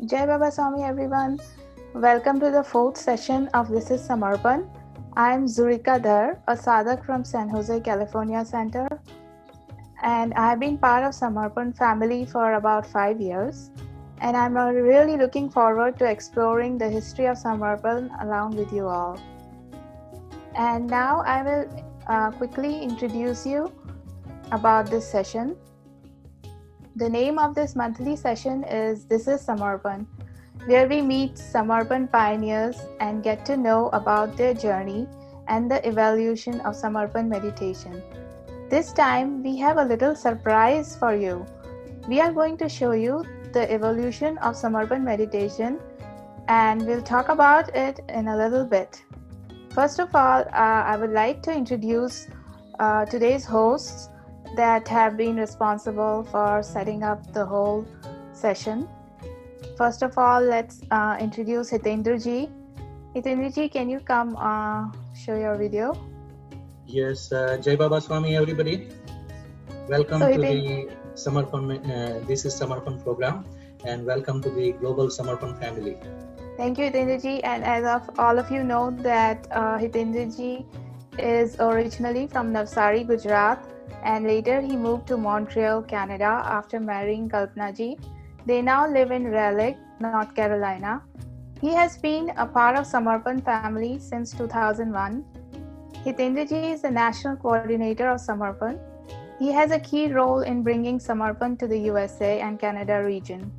Jai Baba Swami everyone. Welcome to the fourth session of This is Samarpan. I am Zurika Dhar, a sadhak from San Jose, California Center, and I have been part of Samarpan family for about 5 years. And I'm really looking forward to exploring the history of Samarpan along with you all. And now I will quickly introduce you about this session. The name of this monthly session is This is Samarpan, where we meet Samarpan pioneers and get to know about their journey and the evolution of Samarpan meditation. This time we have a little surprise for you. We are going to show you the evolution of Samarpan meditation, and we'll talk about it in a little bit. First of all, I would like to introduce today's hosts that have been responsible for setting up the whole session. First of all, let's introduce Hitendra ji. Hitendra ji, can you come show your video? Yes, Jai Baba Swami everybody. Welcome to the Samarpan, this is Samarpan program, and welcome to the Global Samarpan family. Thank you, Hitendra ji. And as of all of you know that Hitendra ji is originally from Navsari, Gujarat, and later he moved to Montreal, Canada after marrying Kalpana ji. They now live in Raleigh, North Carolina. He has been a part of Samarpan family since 2001. Hitendra ji is the national coordinator of Samarpan. He has a key role in bringing Samarpan to the USA and Canada region.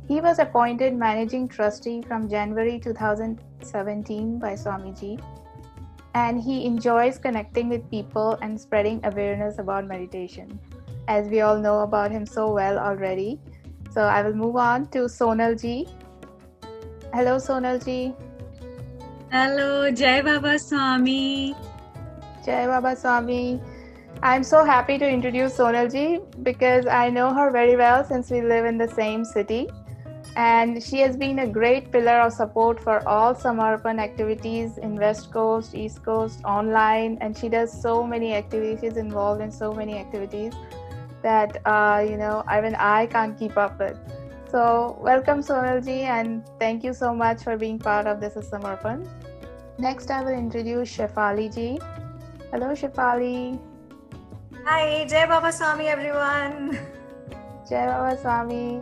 He was appointed managing trustee from January 2017 by Swamiji, and he enjoys connecting with people and spreading awareness about meditation, as we all know about him so well already. So I will move on to Sonal ji. Hello, Sonal ji. Hello, Jai Baba Swami. Jai Baba Swami. I'm so happy to introduce Sonal ji because I know her very well since we live in the same city. And she has been a great pillar of support for all Samarpan activities in West Coast, East Coast, online, and she does so many activities. She's involved in so many activities that even I can't keep up with. So welcome, Sonal ji, and thank you so much for being part of This is Samarpan. Next, I will introduce Shefali ji. Hello, Shefali. Hi, Jai Baba Swami, everyone. Jai Baba Swami.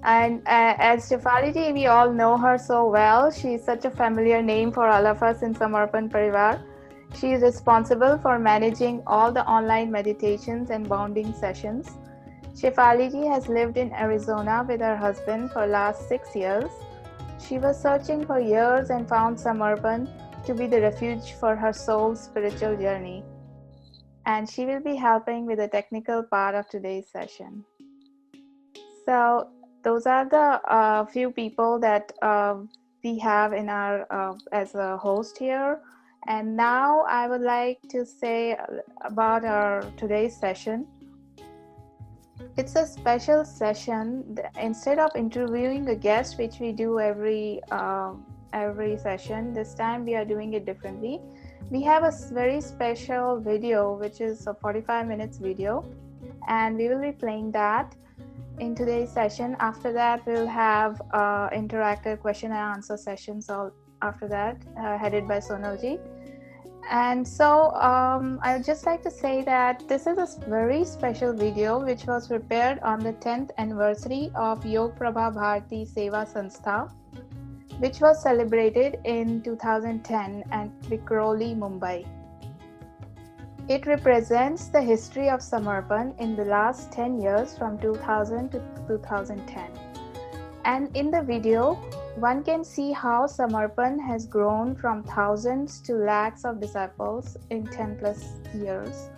And as Shefali ji, we all know her so well. She's such a familiar name for all of us in Samarpan Parivar. She is responsible for managing all the online meditations and bonding sessions. Shefali ji has lived in Arizona with her husband for last 6 years. She was searching for years and found Samarpan to be the refuge for her soul's spiritual journey. And she will be helping with the technical part of today's session. So those are the few people that we have in our as a host here. And now I would like to say about our today's session. It's a special session. Instead of interviewing a guest, which we do every session, this time we are doing it differently. We have a very special video, which is a 45 minutes video, and we will be playing that in today's session. After that, we'll have interactive question and answer sessions all after that, headed by Sonal ji. And so I would just like to say that this is a very special video which was prepared on the 10th anniversary of Yog Prabha Bharati Seva Sanstha, which was celebrated in 2010 at Vikhroli, Mumbai. It represents the history of Samarpan in the last 10 years from 2000 to 2010. And in the video, one can see how Samarpan has grown from thousands to lakhs of disciples in 10 plus years.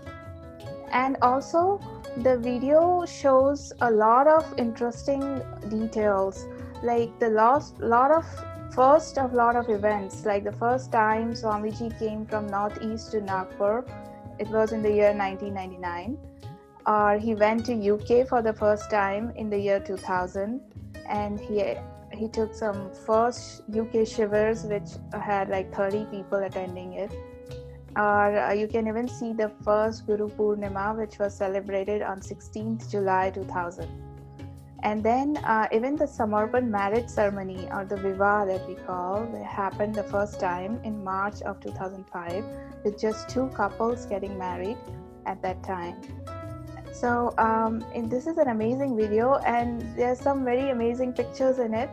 And also, the video shows a lot of interesting details, like the lot of first of a lot of events. Like the first time Swamiji came from Northeast to Nagpur, it was in the year 1999. Or he went to UK for the first time in the year 2000, and he took some first UK shivers which had like 30 people attending it. Or you can even see the first Guru Purnima, which was celebrated on 16th July 2000. And then even the Samarpan marriage ceremony, or the Vivah that we call, it happened the first time in March of 2005 with just 2 couples getting married at that time. So this is an amazing video, and there's some very amazing pictures in it.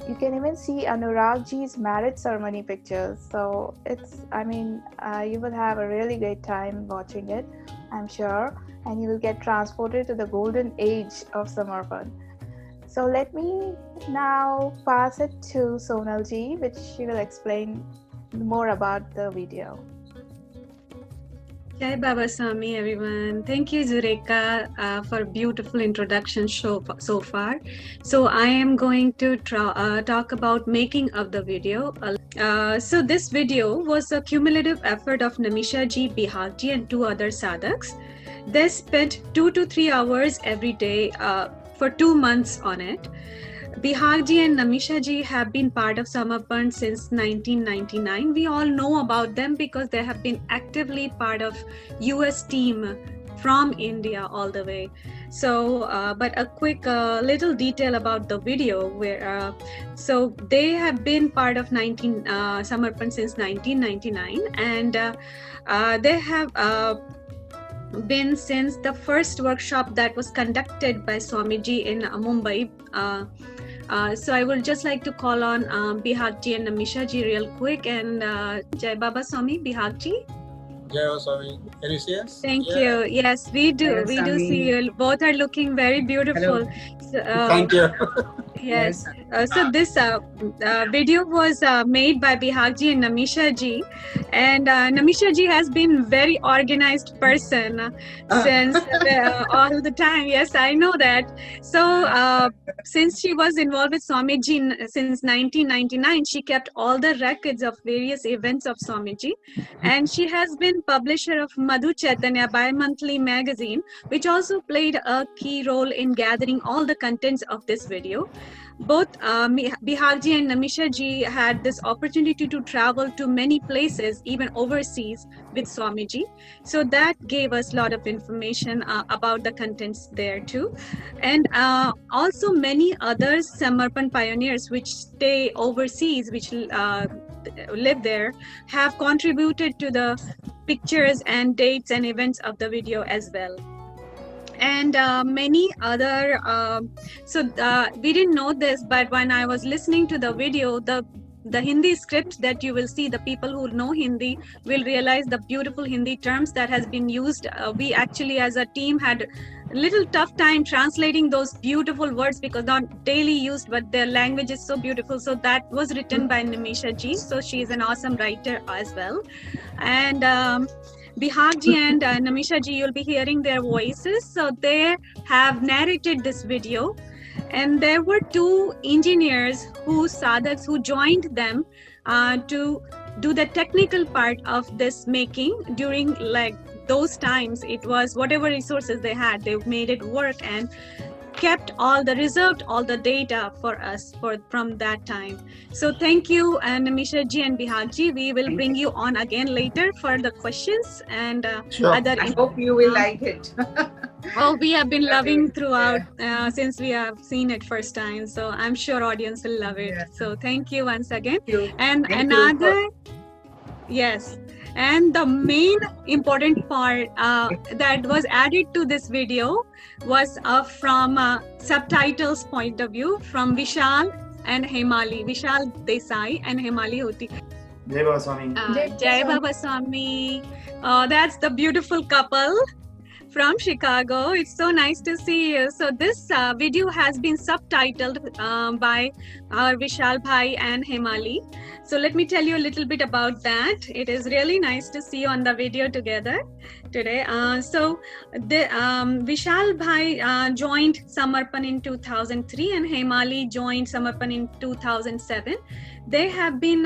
You can even see Anurag ji's marriage ceremony pictures. So you will have a really great time watching it, I'm sure, and you will get transported to the golden age of Samarpan. So let me now pass it to Sonal ji, which she will explain more about the video. Jai Baba Swami, everyone. Thank you, Zureka, for a beautiful introduction so far. So I am going to talk about making of the video. So this video was a cumulative effort of Namisha ji, Bihag ji, and 2 other sadhaks. They spent 2 to 3 hours every day for 2 months on it. Bihag ji and Namisha ji have been part of Samarpan since 1999. We all know about them because they have been actively part of US team from India all the way. So, but a quick little detail about the video where, so they have been part of Samarpan since 1999, and they have been since the first workshop that was conducted by Swamiji in Mumbai. So I would just like to call on Bihag ji and Namisha ji real quick, and Jai Baba Swami, Bihag ji. Jai Baba Swami, can you see us? Thank you. Yes, we do. Hello, we do Swami. see you. Both are looking very beautiful. So, Thank you. Yes. So this video was made by Bihag ji and Namisha ji, and Namisha ji has been very organized person since all the time. Yes, I know that. So since she was involved with Swamiji since 1999, she kept all the records of various events of Swamiji, and she has been publisher of Madhu Chaitanya bi-monthly magazine, which also played a key role in gathering all the contents of this video. Both Bihag ji and Namisha ji had this opportunity to travel to many places, even overseas, with Swamiji. So that gave us a lot of information about the contents there too. And also many other Samarpan pioneers which stay overseas, which live there, have contributed to the pictures and dates and events of the video as well. And many other, we didn't know this, but when I was listening to the video, the Hindi script that you will see, the people who know Hindi will realize the beautiful Hindi terms that has been used. We actually as a team had a little tough time translating those beautiful words because not daily used, but their language is so beautiful. So that was written by Namisha ji. So she is an awesome writer as well. And Bihag ji and Namisha ji, you'll be hearing their voices. So they have narrated this video. And there were 2 engineers sadhaks who joined them to do the technical part of this making during like those times. It was whatever resources they had, they made it work and kept reserved all the data for us from that time. So thank you, Namisha ji and Bihag ji. We will bring you on again later for the questions and Sure. other. I hope you will like it. Oh, we have been loving throughout since we have seen it first time. So I'm sure audience will love it. Yeah. So thank you once again. Thank you. And Thank you another, yes. And the main important part that was added to this video was from subtitles point of view from Vishal and Hemali, Vishal Desai and Hemali Hoti. Jai Baba Swami. Jai Baba Swami. That's the beautiful couple from Chicago. It's so nice to see you. So this video has been subtitled by our Vishal Bhai and Hemali. So let me tell you a little bit about that. It is really nice to see you on the video together today. Vishal Bhai joined Samarpan in 2003 and Hemali joined Samarpan in 2007. They have been,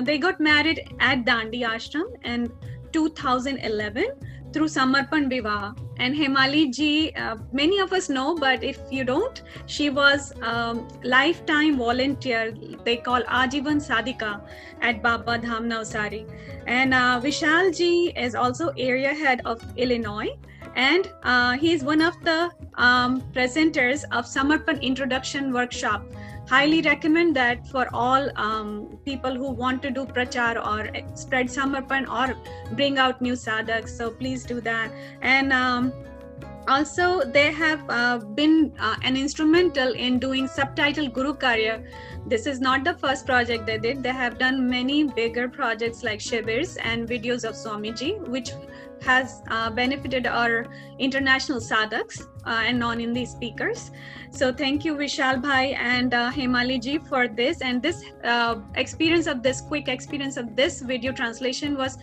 they got married at Dandi Ashram in 2011 through Samarpan Vivah. And Hemali ji, many of us know, but if you don't, she was lifetime volunteer, they call Ajivan Sadika at Baba Dham Navsari. And Vishal ji is also area head of Illinois. And he is one of the presenters of Samarpan Introduction Workshop. Highly recommend that for all people who want to do prachar or spread Samarpan or bring out new sadhaks. So please do that. And also they have been an instrumental in doing subtitle Guru Karya. This is not the first project they did. They have done many bigger projects like Shivers and videos of Swamiji, which has benefited our international sadhaks and non-Hindi speakers. So thank you Vishal Bhai and Hemali ji for this. And this quick experience of this video translation was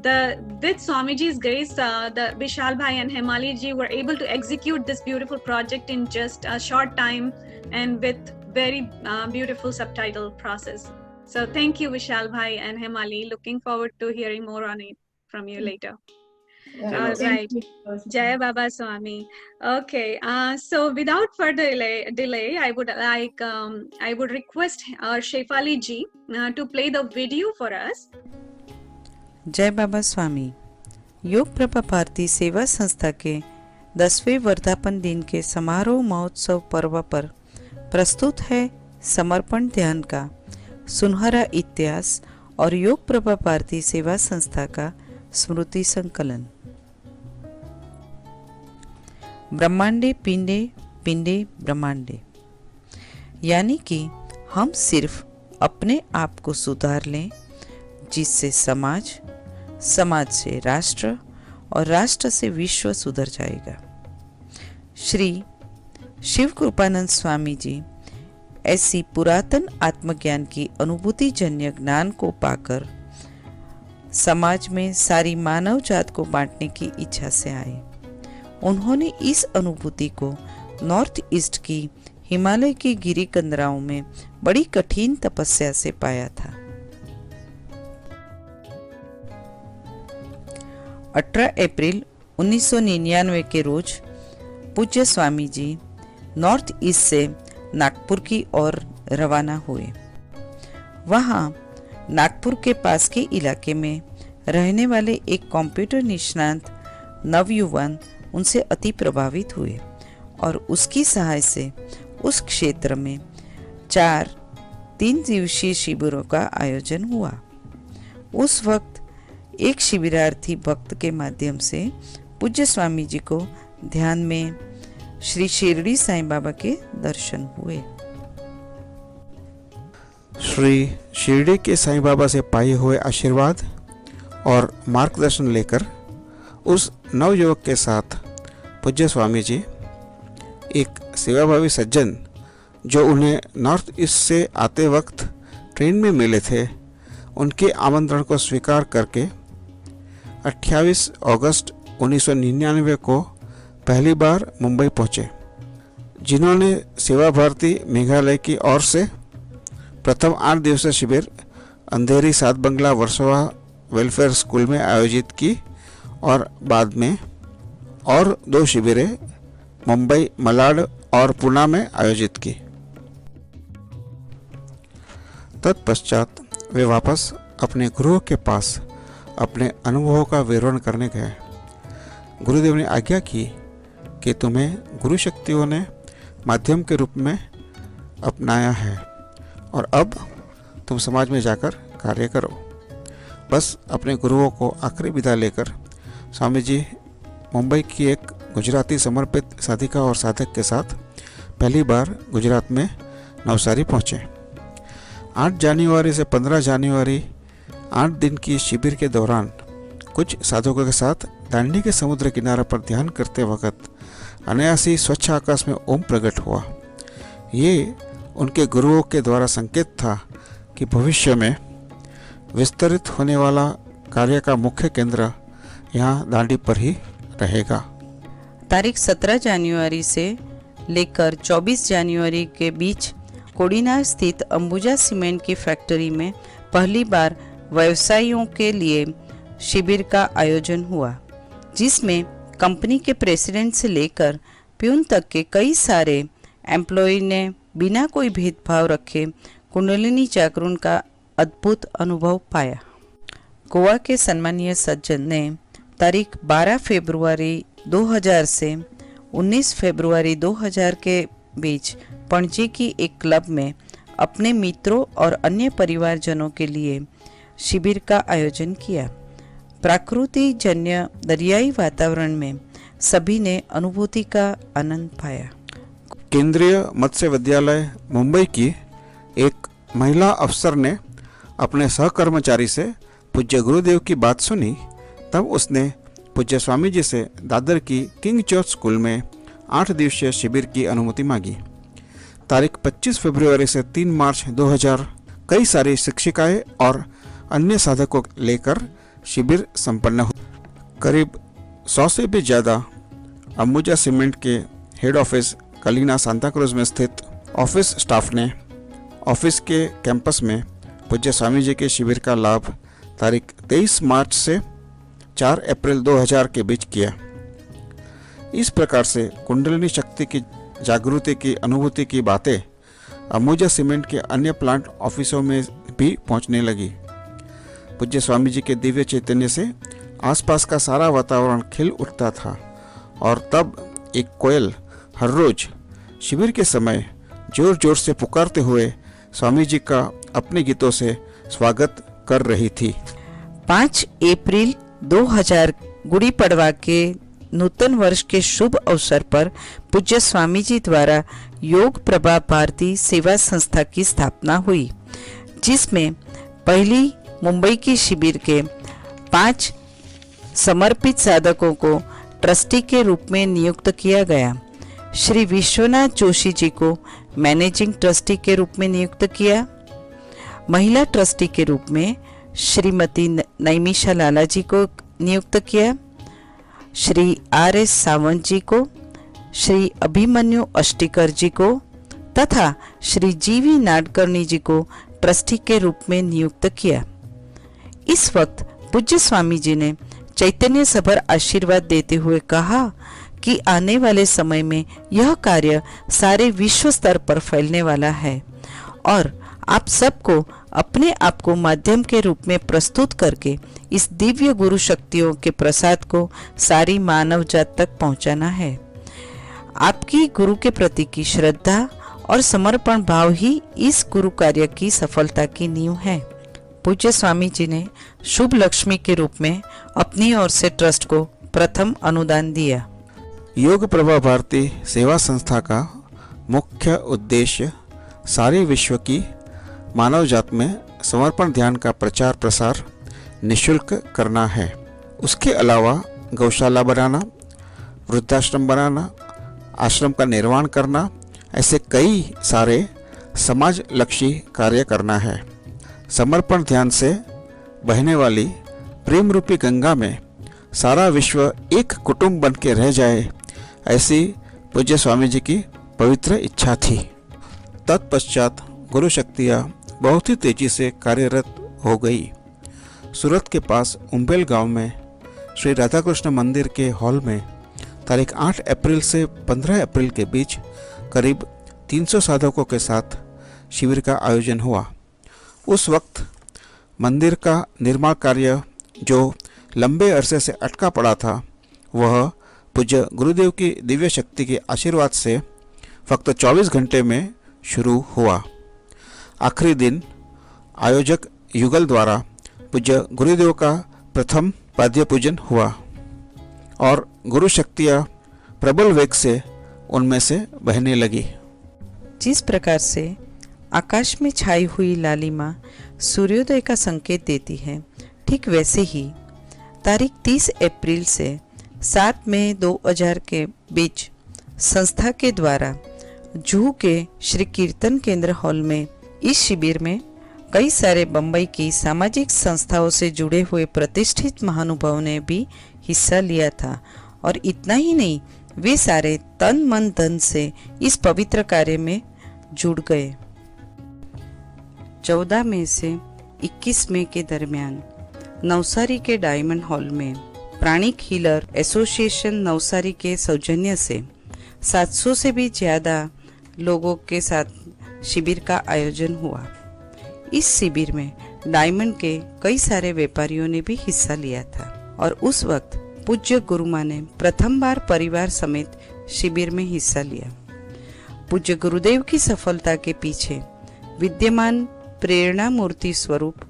with Swamiji's grace, the Vishal Bhai and Hemali ji were able to execute this beautiful project in just a short time and with very beautiful subtitle process. So thank you Vishal Bhai and Hemali. Looking forward to hearing more on it from you later. All right. Jai Baba Swami. Okay. So without further delay, I would request Shefali ji to play the video for us. जय बाबा स्वामी। योग प्रभा भारती सेवा संस्था के 10वें वर्धापन दिन के समारोह महोत्सव पर्व पर प्रस्तुत है समर्पण ध्यान का सुनहरा इतिहास और योग प्रभा भारती सेवा संस्था का स्मृति संकलन। ब्रह्मांडे पिंडे पिंडे ब्रह्मांडे, यानी कि हम सिर्फ अपने आप को सुधार लें जिससे समाज, समाज से राष्ट्र और राष्ट्र से विश्व सुधर जाएगा। श्री शिव कृपानंद स्वामी जी ऐसी पुरातन आत्मज्ञान की अनुभूति जन्य ज्ञान को पाकर समाज में सारी मानव जात को बांटने की इच्छा से आए। उन्होंने इस अनुभूति को नॉर्थ ईस्ट की हिमालय की गिरी कंदराओं में बड़ी कठिन तपस्या से पाया था। 18 अप्रैल 1999 के रोज पूज्य स्वामी जी नॉर्थ ईस्ट से नागपुर की ओर रवाना हुए। वहाँ नागपुर के पास के इलाके में रहने वाले एक कंप्यूटर निष्णात नवयुवान उनसे अति प्रभावित हुए और उसकी सहायता से उस क्षेत्र में 3 दिवसीय शिविरों का आयोजन हुआ। उस वक्त एक शिविरार्थी भक्त के माध्यम से पूज्य स्वामी जी को ध्यान में श्री शिरडी साईं बाबा के दर्शन हुए। श्री शिरडी के साईं बाबा से पाए हुए आशीर्वाद और मार्गदर्शन लेकर उस नवयुवक के साथ पूज्य स्वामी जी एक सेवाभावी सज्जन जो उन्हें नॉर्थ ईस्ट से आते वक्त ट्रेन में मिले थे, उनके आमंत्रण को स्वीकार करके 28 अगस्त 1999 को पहली बार मुंबई पहुंचे, जिन्होंने सेवा भारती मेघालय की ओर से प्रथम 8 दिवसीय शिविर अंधेरी सात बंगला वर्सोवा वेलफेयर स्कूल में आयोजित की और बाद में और 2 शिविरें मुंबई, मलाड और पुणे में आयोजित की। तत्पश्चात वे वापस अपने गुरुओं के पास अपने अनुभवों का विवरण करने गए। गुरुदेव ने आज्ञा की कि तुम्हें गुरु शक्तियों ने माध्यम के रूप में अपनाया है और अब तुम समाज में जाकर कार्य करो। बस अपने गुरुओं को आखिरी विदा लेकर स्वामी जी मुंबई की एक गुजराती समर्पित साधिका और साधक के साथ पहली बार गुजरात में नवसारी पहुँचे। 8 जनवरी से 15 जनवरी 8 दिन की शिविर के दौरान कुछ साधकों के साथ दांडी के समुद्र किनारे पर ध्यान करते वक्त अनायासी स्वच्छ आकाश में ओम प्रकट हुआ। ये उनके गुरुओं के द्वारा संकेत था कि भविष्य में विस्तरित होने वाला कार्य का मुख्य केंद्र यहाँ दांडी पर ही रहेगा। तारीख 17 जनवरी से लेकर 24 जनवरी के बीच कोडीनार स्थित अंबुजा सीमेंट की फैक्ट्री में पहली बार व्यवसायियों के लिए शिविर का आयोजन हुआ, जिसमें कंपनी के प्रेसिडेंट से लेकर प्यून तक के कई सारे एम्प्लॉय ने बिना कोई भेदभाव रखे कुंडलिनी जागरण का अद्भुत अनुभव पाया। गोवा के सम्मानीय सज्जन ने तारीख 12 फरवरी 2000 से 19 फरवरी 2000 के बीच पणजी की एक क्लब में अपने मित्रों और अन्य परिवारजनों के लिए शिविर का आयोजन किया। प्रकृति जन्य दरियाई वातावरण में सभी ने अनुभूति का आनंद पाया। केंद्रीय मत्स्य विद्यालय मुंबई की एक महिला अफसर ने अपने सहकर्मचारी से पूज्य गुरुदेव की बात सुनी, तब उसने पूज्य स्वामी जी से दादर की किंग जॉर्ज स्कूल में 8 दिवसीय शिविर की अनुमति मांगी। तारीख 25 फरवरी से 3 मार्च 2000 कई सारी शिक्षिकाएं और अन्य साधकों लेकर शिविर संपन्न हुआ। करीब 100 से भी ज़्यादा अंबुजा सीमेंट के head office Kalina Santa cruise में स्थित ऑफिस स्टाफ ने ऑफिस के कैंपस में पूज्य स्वामी जी के शिविर का लाभ तारीख 23 मार्च से 4 अप्रैल 2000 के बीच किया। इस प्रकार से कुंडलिनी शक्ति की जागृति की अनुभूति की बातें अंबुजा सीमेंट के अन्य प्लांट ऑफिसों में भी पहुंचने लगी। पूज्य स्वामी जी के दिव्य चैतन्य से आसपास का सारा वातावरण खिल उठता था और तब एक कोयल हर रोज शिविर के समय जोर जोर से पुकारते हुए स्वामी जी का अपने गीतों से स्वागत कर रही थी। 5 अप्रैल 2000 गुड़ी पड़वा के नूतन वर्ष के शुभ अवसर पर पूज्य स्वामी जी द्वारा योग प्रभा भारती सेवा संस्था की स्थापना हुई, जिसमें पहली मुंबई की शिविर के 5 समर्पित साधकों को ट्रस्टी के रूप में नियुक्त किया गया। श्री विश्वनाथ जोशी जी को मैनेजिंग ट्रस्टी के रूप में नियुक्त किया। महिला ट्रस्टी के रूप में श्रीमती नैमिषा लाला जी को नियुक्त किया। श्री RS सावंत जी को, श्री अभिमन्यु अष्टिकर जी को तथा श्री GV नाडकर्णी जी को ट्रस्टी के रूप में नियुक्त किया। इस वक्त पूज्य स्वामी जी ने चैतन्य सभर आशीर्वाद देते हुए कहा कि आने वाले समय में यह कार्य सारे विश्व स्तर पर फैलने वाला है और आप सबको अपने आप को माध्यम के रूप में प्रस्तुत करके इस दिव्य गुरु शक्तियों के प्रसाद को सारी मानव जात तक पहुंचाना है। आपकी गुरु के प्रति की श्रद्धा और समर्पण भाव ही इस गुरु कार्य की सफलता की नींव है। पूज्य स्वामी जी ने शुभ लक्ष्मी के रूप में अपनी ओर से ट्रस्ट को प्रथम अनुदान दिया। योग प्रभा भारती सेवा संस्था का मुख्य उद्देश्य सारे विश्व की मानव जात में समर्पण ध्यान का प्रचार प्रसार निःशुल्क करना है। उसके अलावा गौशाला बनाना, वृद्धाश्रम बनाना, आश्रम का निर्माण करना, ऐसे कई सारे समाज लक्षी कार्य करना है। समर्पण ध्यान से बहने वाली प्रेम रूपी गंगा में सारा विश्व एक कुटुंब बन के रह जाए, ऐसी पूज्य स्वामी जी की पवित्र इच्छा थी। तत्पश्चात गुरु शक्तियाँ बहुत ही तेजी से कार्यरत हो गई। सूरत के पास उम्बेल गांव में श्री राधा कृष्ण मंदिर के हॉल में तारीख 8 अप्रैल से 15 अप्रैल के बीच करीब 300 साधकों के साथ शिविर का आयोजन हुआ। उस वक्त मंदिर का निर्माण कार्य जो लंबे अरसे से अटका पड़ा था, वह पूज्य गुरुदेव की दिव्य शक्ति के आशीर्वाद से फक्त 24 घंटे में शुरू हुआ। आखिरी दिन आयोजक युगल द्वारा पूज्य गुरुदेव का प्रथम पाद्य पूजन हुआ और गुरु शक्तियाँ प्रबल वेग से उनमें से बहने लगी। जिस प्रकार से आकाश में छाई हुई लालिमा सूर्योदय का संकेत देती है, ठीक वैसे ही तारीख 30 अप्रैल से 7 मई 2000 के बीच संस्था के द्वारा जुहू के श्री कीर्तन केंद्र हॉल में इस शिविर में कई सारे बम्बई की सामाजिक संस्थाओं से जुड़े हुए प्रतिष्ठित महानुभावों ने भी हिस्सा लिया था। और इतना ही नहीं, वे सारे तन मन धन से इस पवित्र कार्य में जुड़ गए। 14 मई से 21 मई के दरमियान नवसारी के डायमंड हॉल में प्राणिक हीलर एसोसिएशन नवसारी के सौजन्य से 700 से भी ज़्यादा लोगों के साथ शिविर का आयोजन हुआ। इस शिविर में डायमंड के कई सारे व्यापारियों ने भी हिस्सा लिया था और उस वक्त पूज्य गुरुमा ने प्रथम बार परिवार समेत शिविर में हिस्सा लिया। पूज्य गुरुदेव की सफलता के पीछे विद्यमान प्रेरणा मूर्ति स्वरूप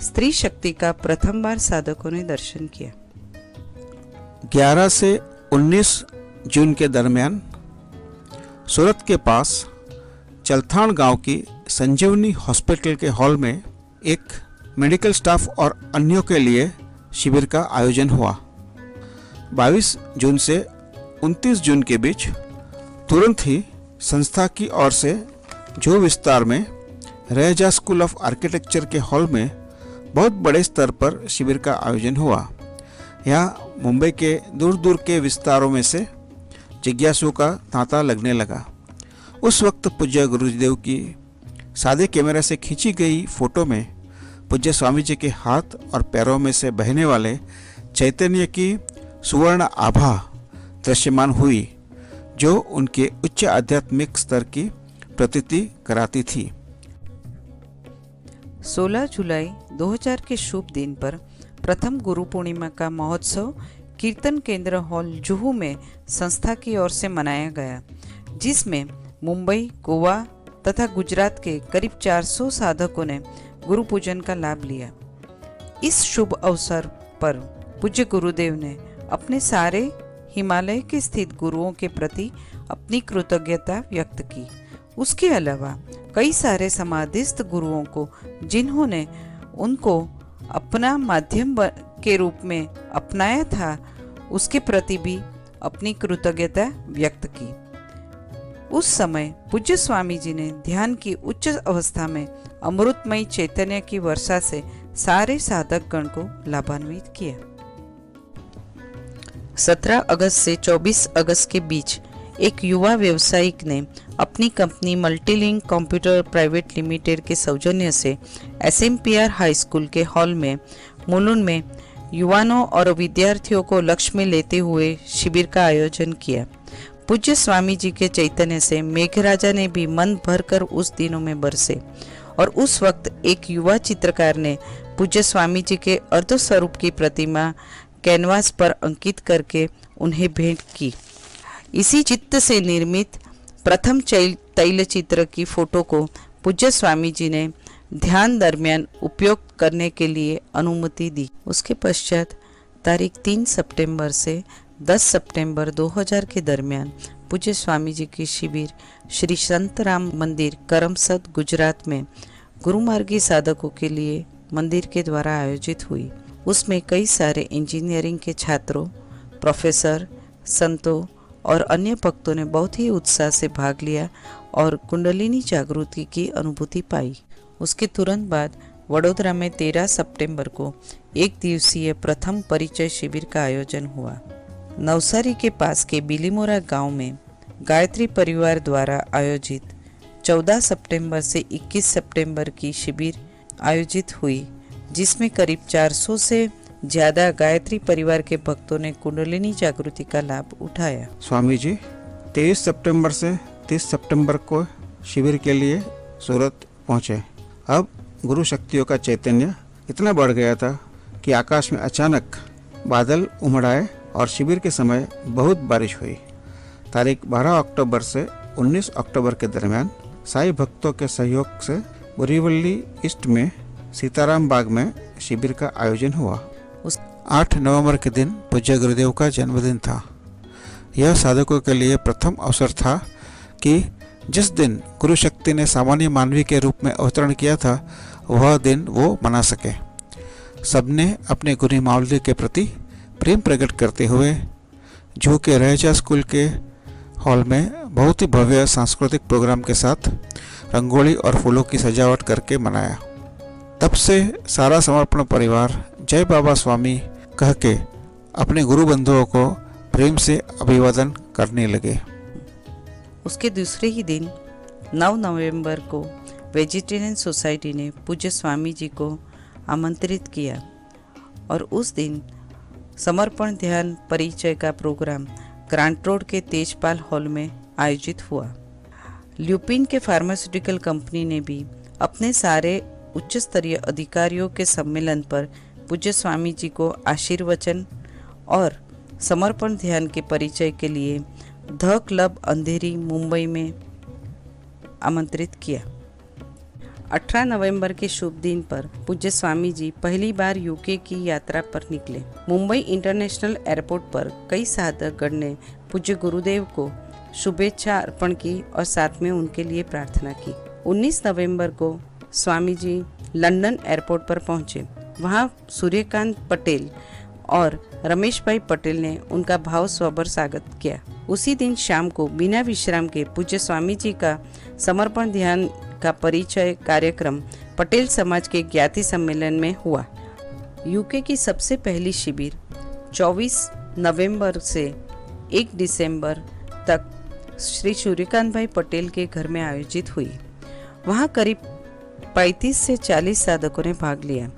स्त्री शक्ति का प्रथम बार साधकों ने दर्शन किया। 11 से 19 जून के दरमियान सूरत के पास चलथाण गांव की संजीवनी हॉस्पिटल के हॉल में एक मेडिकल स्टाफ और अन्यों के लिए शिविर का आयोजन हुआ। 22 जून से 29 जून के बीच तुरंत ही संस्था की ओर से जो विस्तार में रहेजा स्कूल ऑफ आर्किटेक्चर के हॉल में बहुत बड़े स्तर पर शिविर का आयोजन हुआ। यहाँ मुंबई के दूर दूर के विस्तारों में से जिज्ञासुओं का तांता लगने लगा। उस वक्त पूज्य गुरुदेव की सादे कैमरा से खींची गई फोटो में पूज्य स्वामी जी के हाथ और पैरों में से बहने वाले चैतन्य की सुवर्ण आभा दृश्यमान हुई, जो उनके उच्च आध्यात्मिक स्तर की प्रतीति कराती थी। 16 जुलाई 2000 के शुभ दिन पर प्रथम गुरु पूर्णिमा का महोत्सव कीर्तन केंद्र हॉल जुहू में संस्था की ओर से मनाया गया, जिसमें मुंबई, गोवा तथा गुजरात के करीब 400 साधकों ने गुरु पूजन का लाभ लिया। इस शुभ अवसर पर पूज्य गुरुदेव ने अपने सारे हिमालय के स्थित गुरुओं के प्रति अपनी कृतज्ञता व्यक्त की। उसके अलावा कई सारे समाधिस्थ गुरुओं को, जिन्होंने उनको अपना माध्यम के रूप में अपनाया था, उसके प्रति भी अपनी कृतज्ञता व्यक्त की। उस समय पूज्य स्वामी जी ने ध्यान की उच्च अवस्था में अमृतमयी चैतन्य की वर्षा से सारे साधक गण को लाभान्वित किया। 17 अगस्त से 24 अगस्त के बीच एक युवा व्यवसायिक ने अपनी कंपनी मल्टीलिंक कंप्यूटर प्राइवेट लिमिटेड के सौजन्य से SMPR हाई स्कूल के हॉल में मुलुंड में युवाओं और विद्यार्थियों को लक्ष्य में लेते हुए शिविर का आयोजन किया। पूज्य स्वामी जी के चैतन्य से मेघराजा ने भी मन भरकर उस दिनों में बरसे और उस वक्त एक युवा चित्रकार ने पूज्य स्वामी जी के अर्ध स्वरूप की प्रतिमा कैनवास पर अंकित करके उन्हें भेंट की। इसी चित्त से निर्मित प्रथम तैल चित्र की फोटो को पूज्य स्वामी जी ने ध्यान दरमियान उपयोग करने के लिए अनुमति दी। उसके पश्चात तारीख 3 सितंबर से 10 सितंबर 2000 के दरमियान पूज्य स्वामी जी की शिविर श्री संत राम मंदिर करमसद गुजरात में गुरुमार्गी साधकों के लिए मंदिर के द्वारा आयोजित हुई। उसमें कई सारे इंजीनियरिंग के छात्रों, प्रोफेसर, संतों और अन्य भक्तों ने बहुत ही उत्साह से भाग लिया और कुंडलिनी जागृति की अनुभूति पाई। उसके तुरंत बाद वडोदरा में 13 सितंबर को एक दिवसीय प्रथम परिचय शिविर का आयोजन हुआ। नवसारी के पास के बिलीमोरा गांव में गायत्री परिवार द्वारा आयोजित 14 सितंबर से 21 सितंबर की शिविर आयोजित हुई, जिसमें करीब 400 से ज्यादा गायत्री परिवार के भक्तों ने कुंडलिनी जागृति का लाभ उठाया। स्वामी जी 23 सितंबर से 30 सितंबर को शिविर के लिए सूरत पहुंचे। अब गुरु शक्तियों का चैतन्य इतना बढ़ गया था कि आकाश में अचानक बादल उमड़ आए और शिविर के समय बहुत बारिश हुई। तारीख 12 अक्टूबर से 19 अक्टूबर के दरमियान साई भक्तों के सहयोग से बोरीवली ईस्ट में सीताराम बाग में शिविर का आयोजन हुआ। 8 नवंबर के दिन पूज्य गुरुदेव का जन्मदिन था। यह साधकों के लिए प्रथम अवसर था कि जिस दिन गुरु शक्ति ने सामान्य मानवी के रूप में अवतरण किया था, वह दिन वो मना सके। सबने अपने गुरु मावली के प्रति प्रेम प्रकट करते हुए जू के रहेजा स्कूल के हॉल में बहुत ही भव्य सांस्कृतिक प्रोग्राम के साथ रंगोली और फूलों की सजावट करके मनाया। तब से सारा समर्पण परिवार जय बाबा स्वामी कह के अपने गुरु बंधुओं को प्रेम से अभिवादन करने लगे। उसके दूसरे ही दिन 9 नवंबर को वेजिटेरियन सोसाइटी ने पूज्य स्वामी जी को आमंत्रित किया और उस दिन समर्पण ध्यान परिचय का प्रोग्राम ग्रांट रोड के तेजपाल हॉल में आयोजित हुआ। ल्यूपिन के फार्मास्यूटिकल कंपनी ने भी अपने सारे उच्च स्तरीय अधिकारियों के सम्मेलन पर पूज्य स्वामी जी को आशीर्वचन और समर्पण ध्यान के परिचय के लिए द क्लब अंधेरी मुंबई में आमंत्रित किया। 18 नवंबर के शुभ दिन पर पूज्य स्वामी जी पहली बार यूके की यात्रा पर निकले। मुंबई इंटरनेशनल एयरपोर्ट पर कई साधकगण ने पूज्य गुरुदेव को शुभेच्छा अर्पण की और साथ में उनके लिए प्रार्थना की। 19 नवंबर को स्वामी जी लंदन एयरपोर्ट पर पहुंचे। वहां सूर्यकांत पटेल और रमेश भाई पटेल ने उनका भाव स्वभर स्वागत किया। उसी दिन शाम को बिना विश्राम के पूज्य स्वामी जी का समर्पण ध्यान का परिचय कार्यक्रम पटेल समाज के ज्ञाति सम्मेलन में हुआ। यूके की सबसे पहली शिविर 24 नवंबर से 1 दिसंबर तक श्री सूर्यकांत भाई पटेल के घर में आयोजित हुई। वहां करीब 35 से 40 साधकों ने भाग लिया।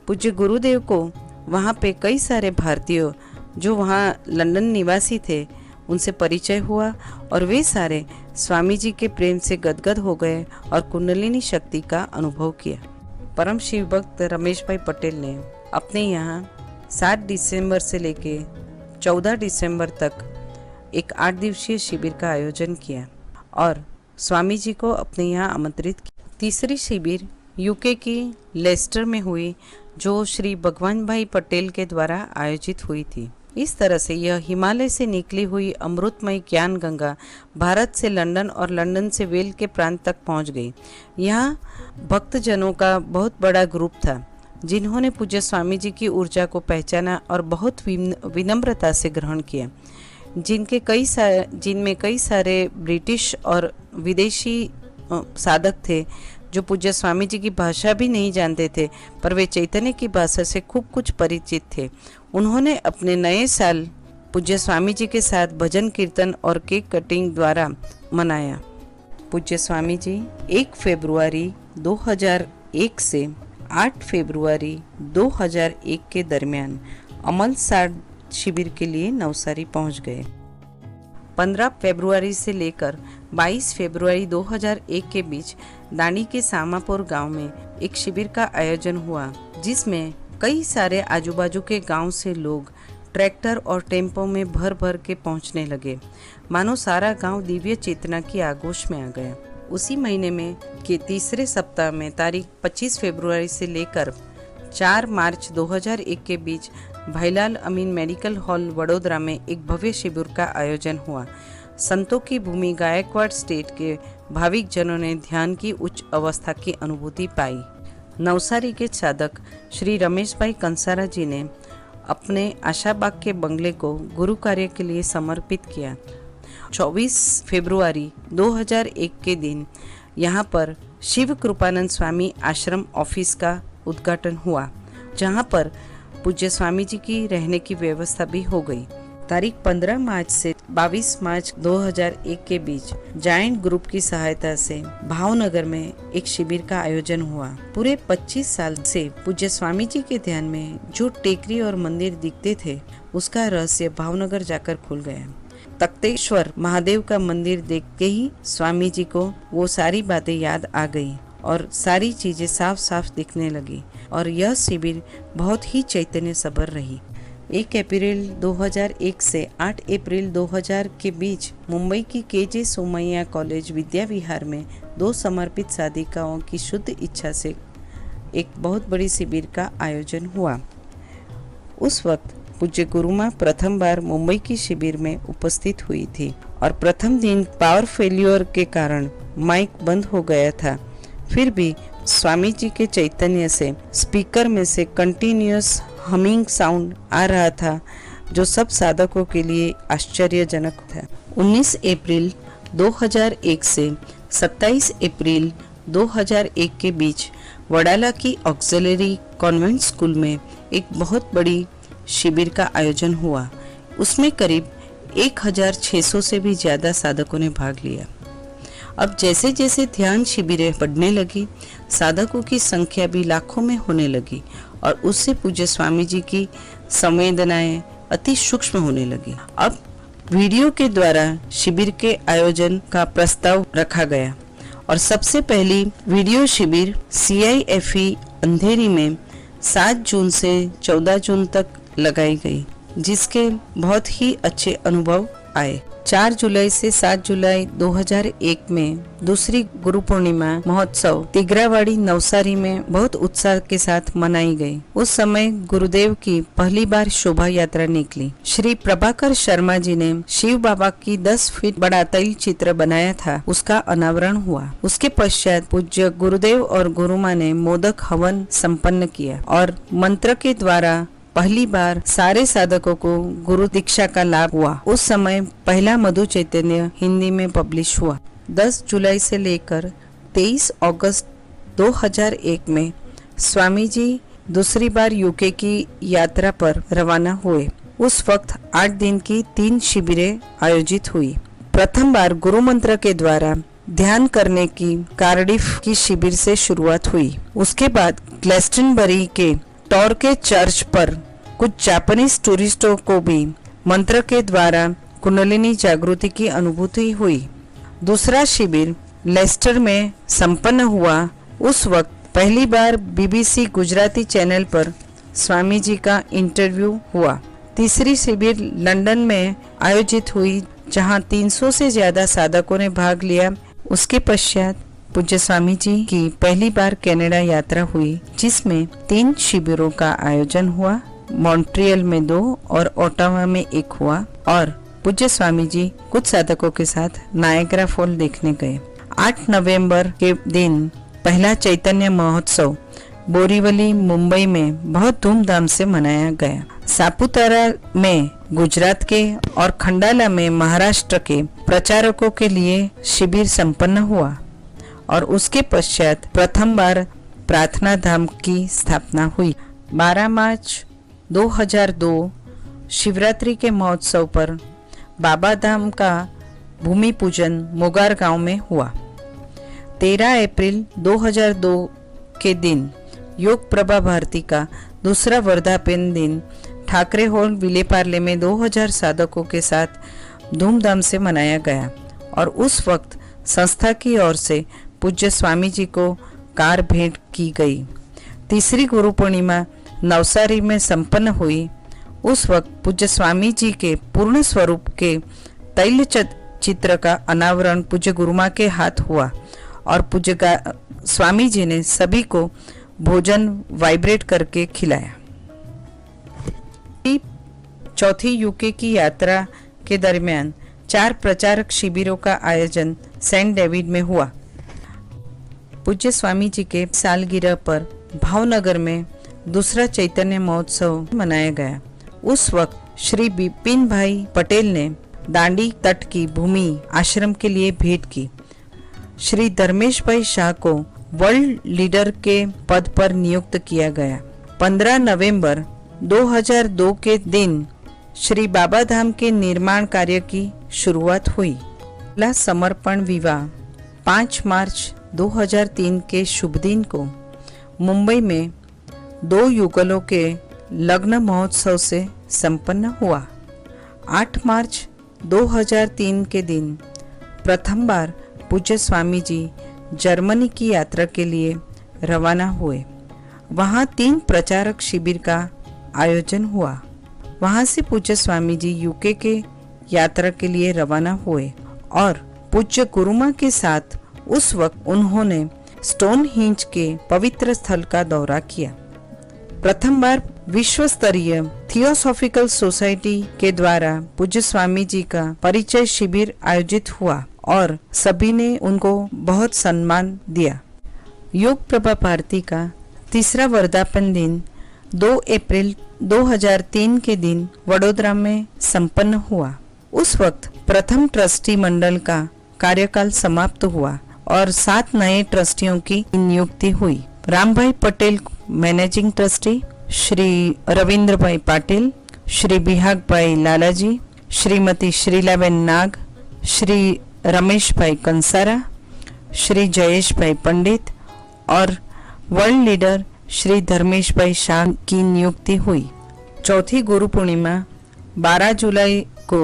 पूज्य गुरुदेव को वहां पे कई सारे भारतीयों जो वहां लंदन निवासी थे उनसे परिचय हुआ और वे सारे स्वामी जी के प्रेम से गदगद हो गए और कुंडलिनी शक्ति का अनुभव किया। परम शिव भक्त रमेश भाई पटेल ने अपने यहाँ 7 दिसंबर से लेके 14 दिसंबर तक एक 8 दिवसीय शिविर का आयोजन किया और स्वामी जी को अपने यहाँ आमंत्रित किया। तीसरी शिविर यूके की लेस्टर में हुई जो श्री भगवान भाई पटेल के द्वारा आयोजित हुई थी। इस तरह से यह हिमालय से निकली हुई अमृतमय ज्ञान गंगा भारत से लंदन और लंदन से वेल के प्रांत तक पहुंच गई। यहाँ भक्तजनों का बहुत बड़ा ग्रुप था जिन्होंने पूज्य स्वामी जी की ऊर्जा को पहचाना और बहुत विनम्रता से ग्रहण किया। जिनमें कई सारे ब्रिटिश और विदेशी साधक थे जो पूज्य स्वामी जी की भाषा भी नहीं जानते थे, पर वे चैतन्य की भाषा से खूब कुछ परिचित थे। उन्होंने अपने नए साल पूज्य स्वामी जी के साथ भजन कीर्तन और केक कटिंग द्वारा मनाया। पूज्य स्वामी जी 1 फरवरी 2001 से 8 फरवरी 2001 के दरमियान अमल साड शिविर के लिए नवसारी पहुंच गए। 15 फरवरी से लेकर 22 फरवरी 2001 के बीच दांडी के सामापुर गांव में एक शिविर का आयोजन हुआ जिसमें कई सारे आजू बाजू के गांव से लोग ट्रैक्टर और टेम्पो में भर भर के पहुंचने लगे, मानो सारा गांव दिव्य चेतना की आगोश में आ गया। उसी महीने में के तीसरे सप्ताह में तारीख 25 फरवरी से लेकर 4 मार्च 2001 के बीच भाईलाल अमीन मेडिकल हॉल वडोदरा में एक भव्य शिविर का आयोजन हुआ। संतों की भूमि गायकवाड़ स्टेट के भाविक जनों ने ध्यान की उच्च अवस्था की अनुभूति पाई। नवसारी के साधक श्री रमेश भाई कंसारा जी ने अपने आशाबाग के बंगले को गुरु कार्य के लिए समर्पित किया। 24 फरवरी 2001 के दिन यहाँ पर शिव कृपानंद स्वामी आश्रम ऑफिस का उद्घाटन हुआ, जहाँ पर पूज्य स्वामी जी की रहने की व्यवस्था भी हो गई। तारीख 15 मार्च से 22 मार्च 2001 के बीच जायंट ग्रुप की सहायता से भावनगर में एक शिविर का आयोजन हुआ। पूरे 25 साल से पूज्य स्वामी जी के ध्यान में जो टेकरी और मंदिर दिखते थे उसका रहस्य भावनगर जाकर खुल गया। तख्तेश्वर महादेव का मंदिर देख के ही स्वामी जी को वो सारी बातें याद आ गई और सारी चीजें साफ साफ दिखने लगी और यह शिविर बहुत ही चैतन्य सभर रही। 1 अप्रैल 2001 से 8 अप्रैल 2000 के बीच मुंबई की KJ सोमैया कॉलेज विद्या विहार में 2 समर्पित साधिकाओं की शुद्ध इच्छा से एक बहुत बड़ी शिविर का आयोजन हुआ। उस वक्त पूज्य गुरुमा प्रथम बार मुंबई की शिविर में उपस्थित हुई थी और प्रथम दिन पावर फेल्योर के कारण माइक बंद हो गया था। फिर भी स्वामी जी के चैतन्य से स्पीकर में से कंटिन्यूअस हमिंग साउंड आ रहा था, जो सब साधकों के लिए आश्चर्यजनक था। 19 अप्रैल 2001 से 27 अप्रैल 2001 के बीच वडाला की ऑक्सिलरी कॉन्वेंट स्कूल में एक बहुत बड़ी शिविर का आयोजन हुआ। उसमें करीब 1600 से भी ज़्यादा साधकों ने भाग लिया। अब जैसे जैसे ध्यान शिविरें बढ़ने लगी, साधकों की संख्या भी लाखों में होने लगी और उससे पूज्य स्वामी जी की संवेदनाएं अति सूक्ष्म होने लगी। अब वीडियो के द्वारा शिविर के आयोजन का प्रस्ताव रखा गया और सबसे पहली वीडियो शिविर CIFE अंधेरी में 7 जून से 14 जून तक लगाई गई, जिसके बहुत ही अच्छे अनुभव आए। 4 जुलाई से 7 जुलाई 2001 में दूसरी गुरु पूर्णिमा महोत्सव तिगरावाड़ी नवसारी में बहुत उत्साह के साथ मनाई गई। उस समय गुरुदेव की पहली बार शोभा यात्रा निकली। श्री प्रभाकर शर्मा जी ने शिव बाबा की 10 फीट बड़ा तैल चित्र बनाया था, उसका अनावरण हुआ। उसके पश्चात पूज्य गुरुदेव और गुरुमा ने मोदक हवन संपन्न किया और मंत्र के द्वारा पहली बार सारे साधकों को गुरु दीक्षा का लाभ हुआ। उस समय पहला मधु चैतन्य हिंदी में पब्लिश हुआ। 10 जुलाई से लेकर 23 अगस्त 2001 में स्वामी जी दूसरी बार यूके की यात्रा पर रवाना हुए। उस वक्त 8 दिन की 3 शिविरें आयोजित हुई। प्रथम बार गुरु मंत्र के द्वारा ध्यान करने की कार्डिफ की शिविर से शुरुआत हुई। उसके बाद ग्लेस्टनबरी के टॉर्के चर्च पर कुछ जापानीज टूरिस्टों को भी मंत्र के द्वारा कुंडलिनी जागृति की अनुभूति हुई। दूसरा शिविर लेस्टर में संपन्न हुआ। उस वक्त पहली बार BBC गुजराती चैनल पर स्वामी जी का इंटरव्यू हुआ। तीसरी शिविर लंदन में आयोजित हुई, जहां 300 से ज्यादा साधकों ने भाग लिया। उसके पश्चात पूज्य स्वामी जी की पहली बार कनाडा यात्रा हुई, जिसमें 3 शिविरों का आयोजन हुआ। मॉन्ट्रियल में 2 और ओटावा में 1 हुआ और पूज्य स्वामी जी कुछ साधकों के साथ नायग्रा फॉल देखने गए। 8 नवंबर के दिन पहला चैतन्य महोत्सव बोरीवली मुंबई में बहुत धूमधाम से मनाया गया। सापुतारा में गुजरात के और खंडाला में महाराष्ट्र के प्रचारकों के लिए शिविर संपन्न हुआ और उसके पश्चात प्रथम बार प्रार्थना धाम की स्थापना हुई। 12 मार्च 2002 शिवरात्रि के महोत्सव पर बाबा धाम का भूमि पूजन मोगार गांव में हुआ। 13 अप्रैल 2002 के दिन योग प्रभा भारती का दूसरा वर्धापन दिन ठाकरे हॉल विलेपार्ले में 2000 साधकों के साथ धूमधाम से मनाया गया और उस वक्त संस्था की ओर से पूज्य स्वामी जी को कार भेंट की गई। तीसरी गुरु पूर्णिमा नवसारी में संपन्न हुई। उस वक्त पूज्य स्वामी जी के पूर्ण स्वरूप के तैल चित्र का अनावरण पूज्य गुरुमा के हाथ हुआ और पूज्य स्वामी जी ने सभी को भोजन वाइब्रेट करके खिलाया। चौथी यूके की यात्रा के दरमियान 4 प्रचारक शिविरों का आयोजन सेंट डेविड में हुआ। पूज्य स्वामी जी के सालगिरह पर भावनगर में दूसरा चैतन्य महोत्सव मनाया गया। उस वक्त श्री बिपिन भाई पटेल ने दांडी तट की भूमि आश्रम के लिए भेंट की। श्री धर्मेश भाई शाह को वर्ल्ड लीडर के पद पर नियुक्त किया गया। 15 नवंबर 2002 के दिन श्री बाबा धाम के निर्माण कार्य की शुरुआत हुई। पहला समर्पण विवाह 5 मार्च 2003 के शुभ दिन को मुंबई में 2 युगलों के लग्न महोत्सव से संपन्न हुआ। 8 मार्च 2003 के दिन प्रथम बार पूज्य स्वामी जी जर्मनी की यात्रा के लिए रवाना हुए। वहां 3 प्रचारक शिविर का आयोजन हुआ। वहां से पूज्य स्वामी जी यूके के यात्रा के लिए रवाना हुए और पूज्य गुरुमा के साथ उस वक्त उन्होंने स्टोन हिंज के पवित्र स्थल का दौरा किया। प्रथम बार विश्व स्तरीय थियोसॉफिकल सोसाइटी के द्वारा पूज्य स्वामी जी का परिचय शिविर आयोजित हुआ और सभी ने उनको बहुत सम्मान दिया। योग प्रभा भारती का तीसरा वर्धापन दिन 2 अप्रैल 2003 के दिन वडोदरा में संपन्न हुआ। उस वक्त प्रथम ट्रस्टी मंडल का कार्यकाल समाप्त हुआ और 7 नए ट्रस्टियों की नियुक्ति हुई। रामभाई पटेल मैनेजिंग ट्रस्टी, श्री रविंद्र भाई पाटिल, श्री बिहाग भाई लालाजी, श्रीमती श्रीलाबेन नाग, श्री रमेश भाई कंसारा, श्री जयेश भाई पंडित और वर्ल्ड लीडर श्री धर्मेश भाई शाह की नियुक्ति हुई। चौथी गुरु पूर्णिमा 12 जुलाई को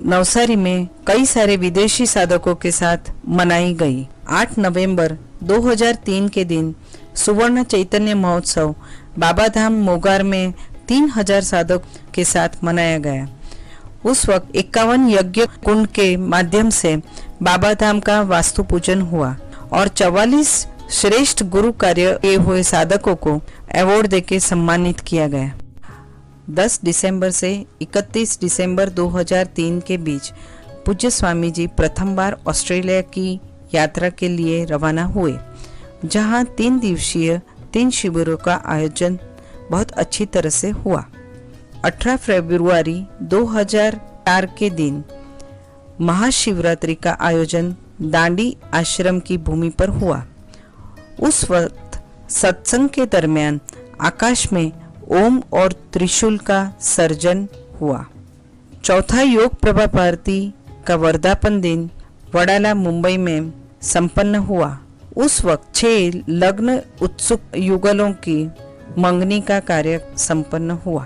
नवसारी में कई सारे विदेशी साधकों के साथ मनाई गई। 8 नवंबर 2003 के दिन सुवर्ण चैतन्य महोत्सव बाबा धाम मोगार में 3000 साधक के साथ मनाया गया। उस वक्त 51 यज्ञ कुंड के माध्यम से बाबा धाम का वास्तु पूजन हुआ और 44 श्रेष्ठ गुरु कार्य किए हुए साधकों को अवार्ड देके सम्मानित किया गया। 10 दिसंबर से 31 दिसंबर 2003 के बीच पूज्य स्वामी जी प्रथम बार ऑस्ट्रेलिया की यात्रा के लिए रवाना हुए, जहां 3 दिवसीय 3 शिविरों का आयोजन बहुत अच्छी तरह से हुआ। 18 फरवरी 2004 के दिन महाशिवरात्रि का आयोजन दांडी आश्रम की भूमि पर हुआ। उस वक्त सत्संग के दरमियान आकाश में ओम और त्रिशूल का सर्जन हुआ। चौथा योग प्रभा भारती का वर्धापन दिन वडाला मुंबई में संपन्न हुआ। उस वक्त 6 लग्न उत्सुक युगलों की मंगनी का कार्य संपन्न हुआ।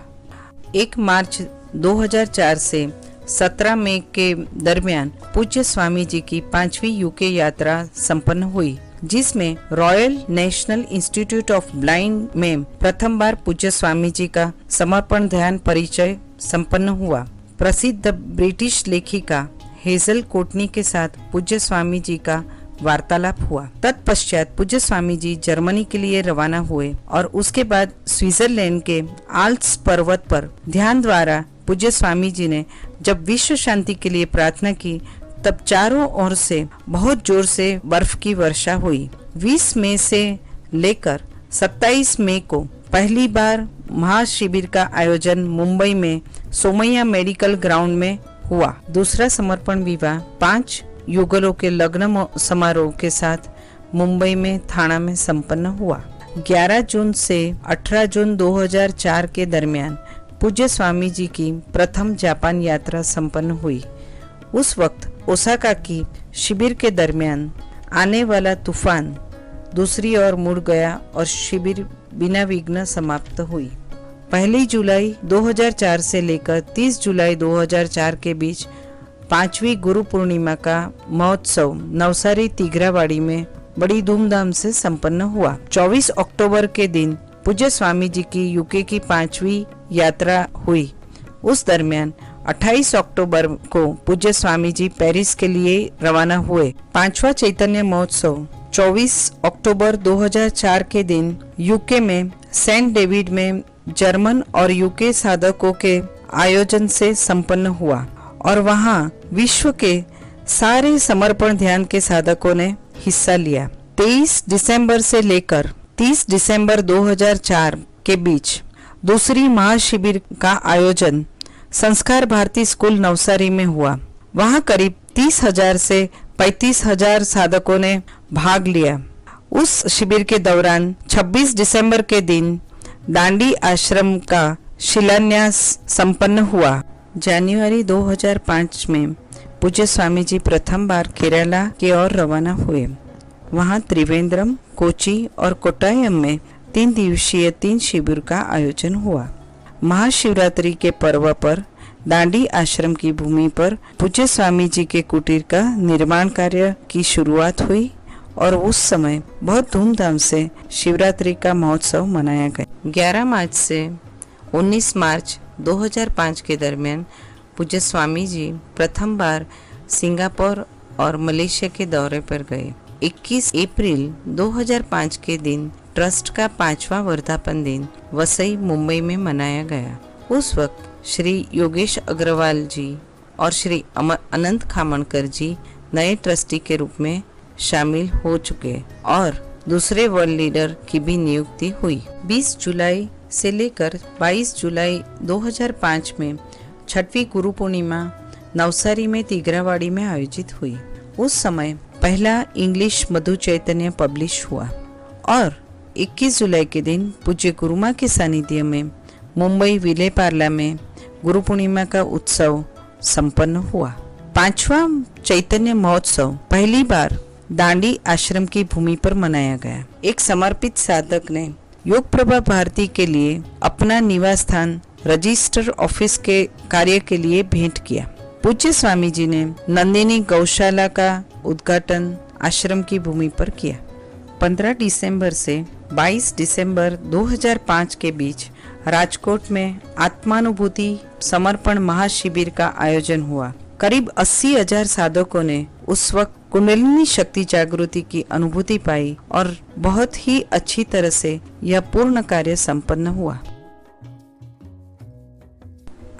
1 मार्च 2004 से 17 मई के दरमियान पूज्य स्वामी जी की 5वीं यूके यात्रा संपन्न हुई, जिसमें royal national institute of blind में प्रथम बार पूज्य स्वामी जी का समर्पण ध्यान परिचय संपन्न हुआ। प्रसिद्ध ब्रिटिश लेखिका हेजल कोटनी के साथ पूज्य स्वामी जी का वार्तालाप हुआ। तत्पश्चात पूज्य स्वामी जी जर्मनी के लिए रवाना हुए और उसके बाद स्विट्जरलैंड के आल्प्स पर्वत पर ध्यान द्वारा पूज्य स्वामी जी ने जब विश्व शांति के लिए प्रार्थना की, तब चारों ओर से बहुत जोर से बर्फ की वर्षा हुई। 20 मई से लेकर 27 मई को पहली बार महाशिविर का आयोजन मुंबई में सोमैया मेडिकल ग्राउंड में हुआ। दूसरा समर्पण विवाह 5 युगलों के लग्न समारोह के साथ मुंबई में थाना में संपन्न हुआ। 11 जून से 18 जून 2004 के दरमियान पूज्य स्वामी जी की प्रथम जापान यात्रा संपन्न हुई। उस वक्त ओसाका की शिविर के दरमियान आने वाला तूफान दूसरी ओर मुड़ गया और शिविर बिना विघ्न समाप्त हुई। 1 जुलाई 2004 से लेकर 30 जुलाई 2004 के बीच 5वीं गुरु पूर्णिमा का महोत्सव नवसारी तिगरावाड़ी में बड़ी धूमधाम से संपन्न हुआ। 24 अक्टूबर के दिन पूज्य स्वामी जी की यूके की 5वीं यात्रा हुई। उस दरमियान 28 अक्टूबर को पूज्य स्वामी जी पेरिस के लिए रवाना हुए। 5वां चैतन्य महोत्सव 24 अक्टूबर 2004 के दिन यूके में सेंट डेविड में जर्मन और यूके साधकों के आयोजन से संपन्न हुआ और वहां विश्व के सारे समर्पण ध्यान के साधकों ने हिस्सा लिया। 23 दिसंबर से लेकर 30 दिसंबर 2004 के बीच दूसरी महाशिविर का आयोजन संस्कार भारती स्कूल नवसारी में हुआ। वहां करीब 30,000 से 35,000 साधकों ने भाग लिया। उस शिविर के दौरान 26 दिसंबर के दिन दांडी आश्रम का शिलान्यास संपन्न हुआ। जनवरी 2005 में पूज्य स्वामी जी प्रथम बार केरला की ओर रवाना हुए। वहां त्रिवेंद्रम, कोची और कोट्टायम में 3 दिवसीय 3 शिविर का आयोजन हुआ। महाशिवरात्रि के पर्व पर दांडी आश्रम की भूमि पर पूज्य स्वामी जी के कुटीर का निर्माण कार्य की शुरुआत हुई और उस समय बहुत धूमधाम से शिवरात्रि का महोत्सव मनाया गया। 11 मार्च से 19 मार्च 2005 के दरमियान पूज्य स्वामी जी प्रथम बार सिंगापुर और मलेशिया के दौरे पर गए। 21 अप्रैल 2005 के दिन ट्रस्ट का 5वां वर्धापन दिन वसई मुंबई में मनाया गया। उस वक्त श्री योगेश अग्रवाल जी और श्री अनंत खामणकर जी नए ट्रस्टी के रूप में शामिल हो चुके और दूसरे वर्ल्ड लीडर की भी नियुक्ति हुई। 20 जुलाई से लेकर 22 जुलाई 2005 में छठवीं गुरु पूर्णिमा नवसारी में तिगरावाड़ी में आयोजित हुई। उस समय पहला इंग्लिश मधु चैतन्य पब्लिश हुआ और 21 जुलाई के दिन पूज्य गुरुमा के सानिध्य में मुंबई विले पार्ला में गुरु पूर्णिमा का उत्सव संपन्न हुआ। 5वां चैतन्य महोत्सव पहली बार दांडी आश्रम की भूमि पर मनाया गया। एक समर्पित साधक ने योग प्रभा भारती के लिए अपना निवास स्थान रजिस्टर ऑफिस के कार्य के लिए भेंट किया। पूज्य स्वामी जी ने नंदिनी गौशाला का उद्घाटन आश्रम की भूमि पर किया। 15 दिसंबर से 22 दिसंबर 2005 के बीच राजकोट में आत्मानुभूति समर्पण महाशिविर का आयोजन हुआ। करीब 80,000 साधकों ने उस वक्त कुंडलिनी शक्ति जागृति की अनुभूति पाई और बहुत ही अच्छी तरह से यह पूर्ण कार्य संपन्न हुआ।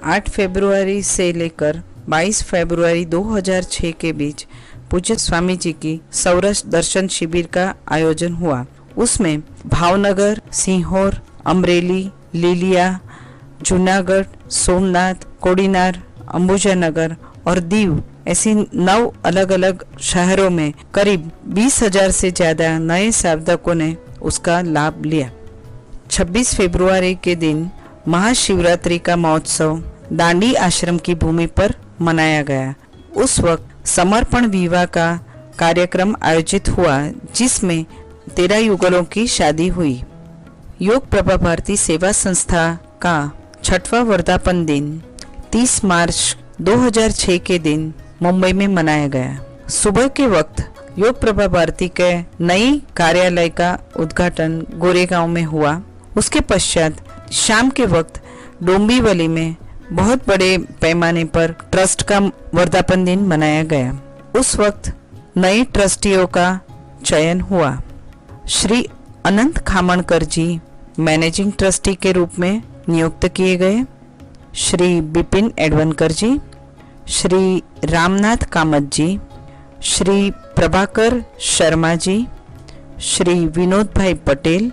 8 फरवरी से लेकर 22 फरवरी 2006 के बीच पूज्य स्वामी जी की सौराष्ट्र दर्शन शिविर का आयोजन हुआ। उसमें भावनगर, सीहोर, अमरेली, लीलिया, जूनागढ़, सोमनाथ, कोडीनार, अंबुजानगर और दीव ऐसी 9 अलग अलग शहरों में करीब 20,000 से ज्यादा नए साधकों ने उसका लाभ लिया। 26 फरवरी के दिन महाशिवरात्रि का महोत्सव दांडी आश्रम की भूमि पर मनाया गया। उस वक्त समर्पण विवाह का कार्यक्रम आयोजित हुआ जिसमें 13 युगलों की शादी हुई। योग प्रभा भारती सेवा संस्था का 6वां वर्धापन दिन 30 मार्च 2006 के दिन मुंबई में मनाया गया। सुबह के वक्त योग प्रभा भारती के नई कार्यालय का उद्घाटन गोरेगांव में हुआ। उसके पश्चात शाम के वक्त डोंबिवली में बहुत बड़े पैमाने पर ट्रस्ट का वर्धापन दिन मनाया गया। उस वक्त नए ट्रस्टियों का चयन हुआ। श्री अनंत खामणकर जी मैनेजिंग ट्रस्टी के रूप में नियुक्त किए गए। श्री बिपिन एडवनकर जी, श्री रामनाथ कामत जी, श्री प्रभाकर शर्मा जी, श्री विनोद भाई पटेल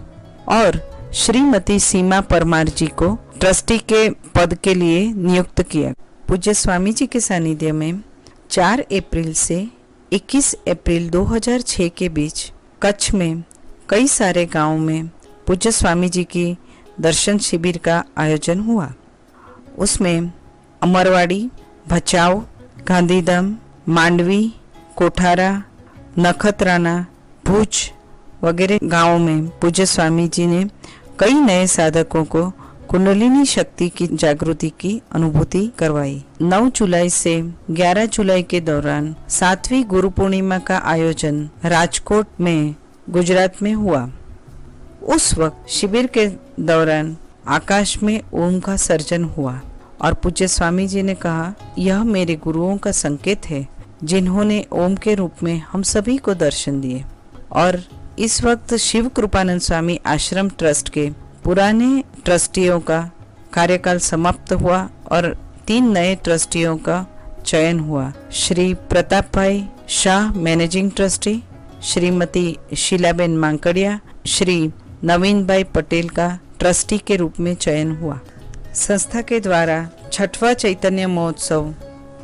और श्रीमती सीमा परमार जी को ट्रस्टी के पद के लिए नियुक्त किया। पूज्य स्वामी जी के सानिध्य में 4 अप्रैल से 21 अप्रैल 2006 के बीच कच्छ में कई सारे गांवों में पूज्य स्वामी जी की दर्शन शिविर का आयोजन हुआ। उसमें अमरवाड़ी, भचाऊ, गांधीधाम, मांडवी, कोठारा, नखत्राना, भुज वगैरह गांवों में पूज्य स्वामी जी ने कई नए साधकों को कुंडलिनी शक्ति की जागृति की अनुभूति करवाई। 9 जुलाई से 11 जुलाई के दौरान 7वीं गुरु पूर्णिमा का आयोजन राजकोट में गुजरात में हुआ। उस वक्त शिविर के दौरान आकाश में ओम का सर्जन हुआ और पूज्य स्वामी जी ने कहा, यह मेरे गुरुओं का संकेत है जिन्होंने ओम के रूप में हम सभी को दर्शन दिए। और इस वक्त शिव कृपानंद स्वामी आश्रम ट्रस्ट के पुराने ट्रस्टियों का कार्यकाल समाप्त हुआ और 3 नए ट्रस्टियों का चयन हुआ। श्री प्रताप भाई शाह मैनेजिंग ट्रस्टी, श्रीमती शीलाबेन मांकड़िया, श्री नवीन भाई पटेल का ट्रस्टी के रूप में चयन हुआ। संस्था के द्वारा 6वां चैतन्य महोत्सव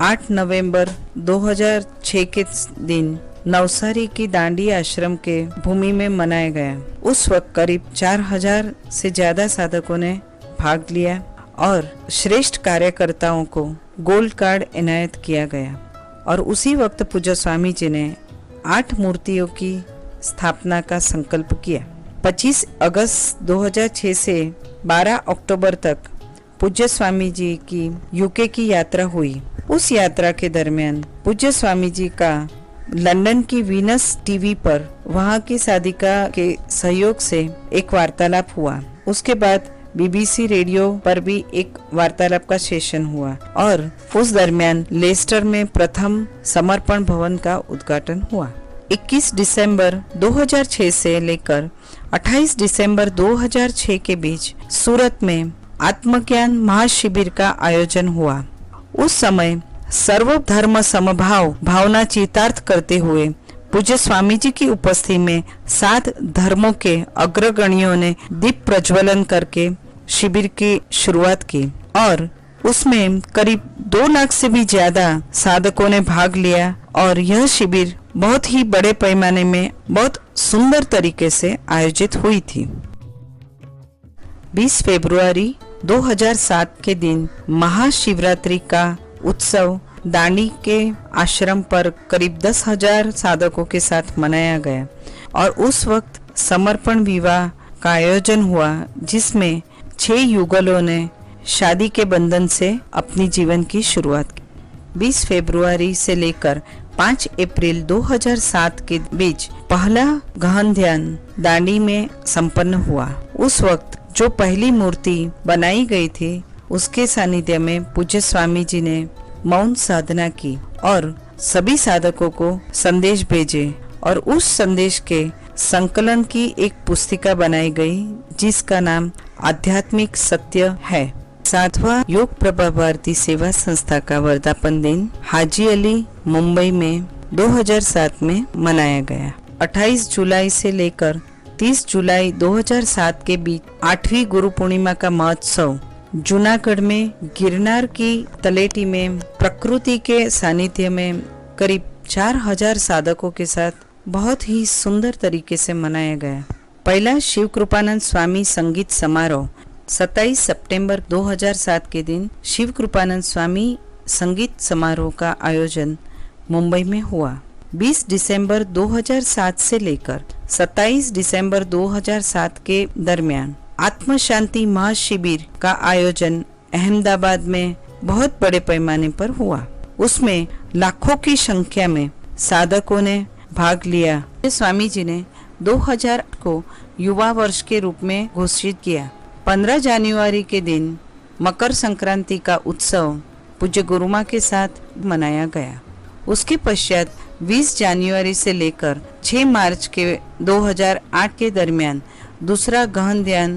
8 नवंबर 2006 के दिन नवसारी की दांडी आश्रम के भूमि में मनाया गया। उस वक्त करीब 4,000 से ज्यादा साधकों ने भाग लिया और श्रेष्ठ कार्यकर्ताओं को गोल्ड कार्ड इनायत किया गया। और उसी वक्त पूज्य स्वामी जी ने 8 मूर्तियों की स्थापना का संकल्प किया। 25 अगस्त 2006 से 12 अक्टूबर तक पूज्य स्वामी जी की यूके की यात्रा हुई। उस यात्रा के दरमियान पूज्य स्वामी जी का लंदन की वीनस टीवी पर वहां की साधिका के सहयोग से एक वार्तालाप हुआ। उसके बाद बीबीसी रेडियो पर भी एक वार्तालाप का सेशन हुआ और उस दरमियान लेस्टर में प्रथम समर्पण भवन का उद्घाटन हुआ। 21 दिसंबर 2006 से लेकर 28 दिसंबर 2006 के बीच सूरत में आत्मज्ञान महाशिविर का आयोजन हुआ। उस समय सर्वधर्म समभाव भावना चितार्थ करते हुए पूज्य स्वामी जी की उपस्थिति में 7 धर्मों के अग्रगण्यों ने दीप प्रज्वलन करके शिविर की शुरुआत की और उसमें करीब 2 लाख से भी ज्यादा साधकों ने भाग लिया और यह शिविर बहुत ही बड़े पैमाने में बहुत सुंदर तरीके से आयोजित हुई थी। 20 फरवरी 2007 के दिन महाशिवरात्रि का उत्सव दांडी के आश्रम पर करीब 10,000 साधकों के साथ मनाया गया और उस वक्त समर्पण विवाह का आयोजन हुआ जिसमें 6 युगलों ने शादी के बंधन से अपनी जीवन की शुरुआत की। 20 फरवरी से लेकर 5 अप्रैल 2007 के बीच पहला गहन ध्यान दांडी में संपन्न हुआ। उस वक्त जो पहली मूर्ति बनाई गई थी उसके सानिध्य में पूज्य स्वामी जी ने मौन साधना की और सभी साधकों को संदेश भेजे और उस संदेश के संकलन की एक पुस्तिका बनाई गई जिसका नाम आध्यात्मिक सत्य है। 7वां योग प्रभा भारती सेवा संस्था का वर्धापन दिन हाजी अली मुंबई में 2007 में मनाया गया। 28 जुलाई से लेकर 30 जुलाई 2007 के बीच 8वीं गुरु पूर्णिमा का महोत्सव जूनागढ़ में गिरनार की तलेटी में प्रकृति के सानिध्य में करीब 4,000 साधकों के साथ बहुत ही सुंदर तरीके से मनाया गया। पहला शिव कृपानंद स्वामी संगीत समारोह 27 सितंबर 2007 के दिन शिव कृपानंद स्वामी संगीत समारोह का आयोजन मुंबई में हुआ। 20 दिसंबर 2007 से लेकर 27 दिसंबर 2007 के दरमियान आत्म शांति महाशिविर का आयोजन अहमदाबाद में बहुत बड़े पैमाने पर हुआ। उसमें लाखों की संख्या में साधकों ने भाग लिया। स्वामी जी ने 2000 को युवा वर्ष के रूप में घोषित किया। 15 जनवरी के दिन मकर संक्रांति का उत्सव पूज्य गुरुमा के साथ मनाया गया। उसके पश्चात 20 जनवरी से लेकर 6 मार्च के 2008 के दरमियान दूसरा गहन ध्यान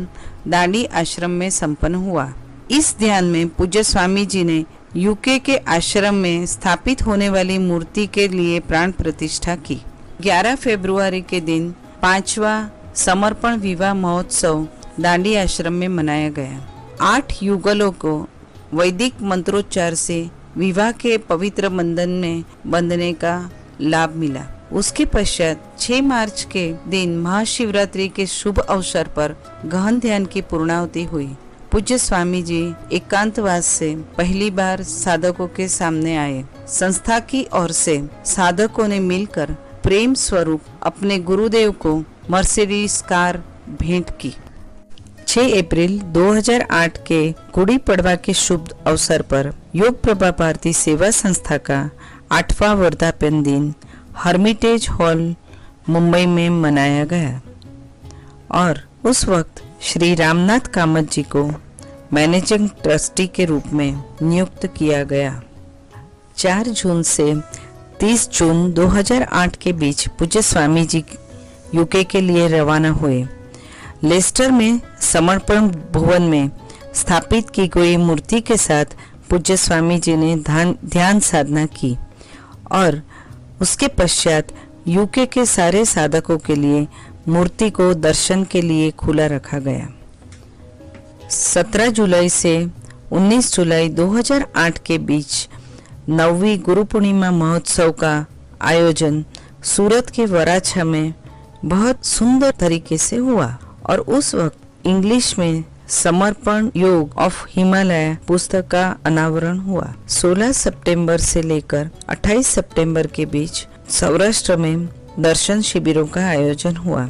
दांडी आश्रम में संपन्न हुआ। इस ध्यान में पूज्य स्वामी जी ने यूके के आश्रम में स्थापित होने वाली मूर्ति के लिए प्राण प्रतिष्ठा की। 11 फरवरी के दिन 5वां समर्पण विवाह महोत्सव दांडी आश्रम में मनाया गया। 8 युगलों को वैदिक मंत्रोच्चार से विवाह के पवित्र बंधन में बंधने का लाभ मिला। उसके पश्चात 6 मार्च के दिन महाशिवरात्रि के शुभ अवसर पर गहन ध्यान की पूर्णाहुति हुई। पूज्य स्वामी जी एकांतवास से पहली बार साधकों के सामने आए। संस्था की ओर से साधकों ने मिलकर प्रेम स्वरूप अपने गुरुदेव को मर्सिडीज कार भेंट की। 6 अप्रैल 2008 के गुड़ी पड़वा के शुभ अवसर पर योग प्रभा भारती सेवा संस्था का 8वां वर्धापन दिन हर्मिटेज हॉल मुंबई में मनाया गया और उस वक्त श्री रामनाथ कामत जी को मैनेजिंग ट्रस्टी के रूप में नियुक्त किया गया। 4 जून से 30 जून 2008 के बीच पूज्य स्वामी जी यूके के लिए रवाना हुए। लेस्टर में समर्पण भवन में स्थापित की गई मूर्ति के साथ पूज्य स्वामी जी ने ध्यान साधना की और उसके पश्चात यूके के सारे साधकों के लिए मूर्ति को दर्शन के लिए खुला रखा गया। 17 जुलाई से 19 जुलाई 2008 के बीच 9वीं गुरु पूर्णिमा महोत्सव का आयोजन सूरत के वराछा में बहुत सुंदर तरीके से हुआ और उस वक्त इंग्लिश में समर्पण योग ऑफ हिमालय पुस्तक का अनावरण हुआ। 16 सितंबर से लेकर 28 सितंबर के बीच सौराष्ट्र में दर्शन शिविरों का आयोजन हुआ।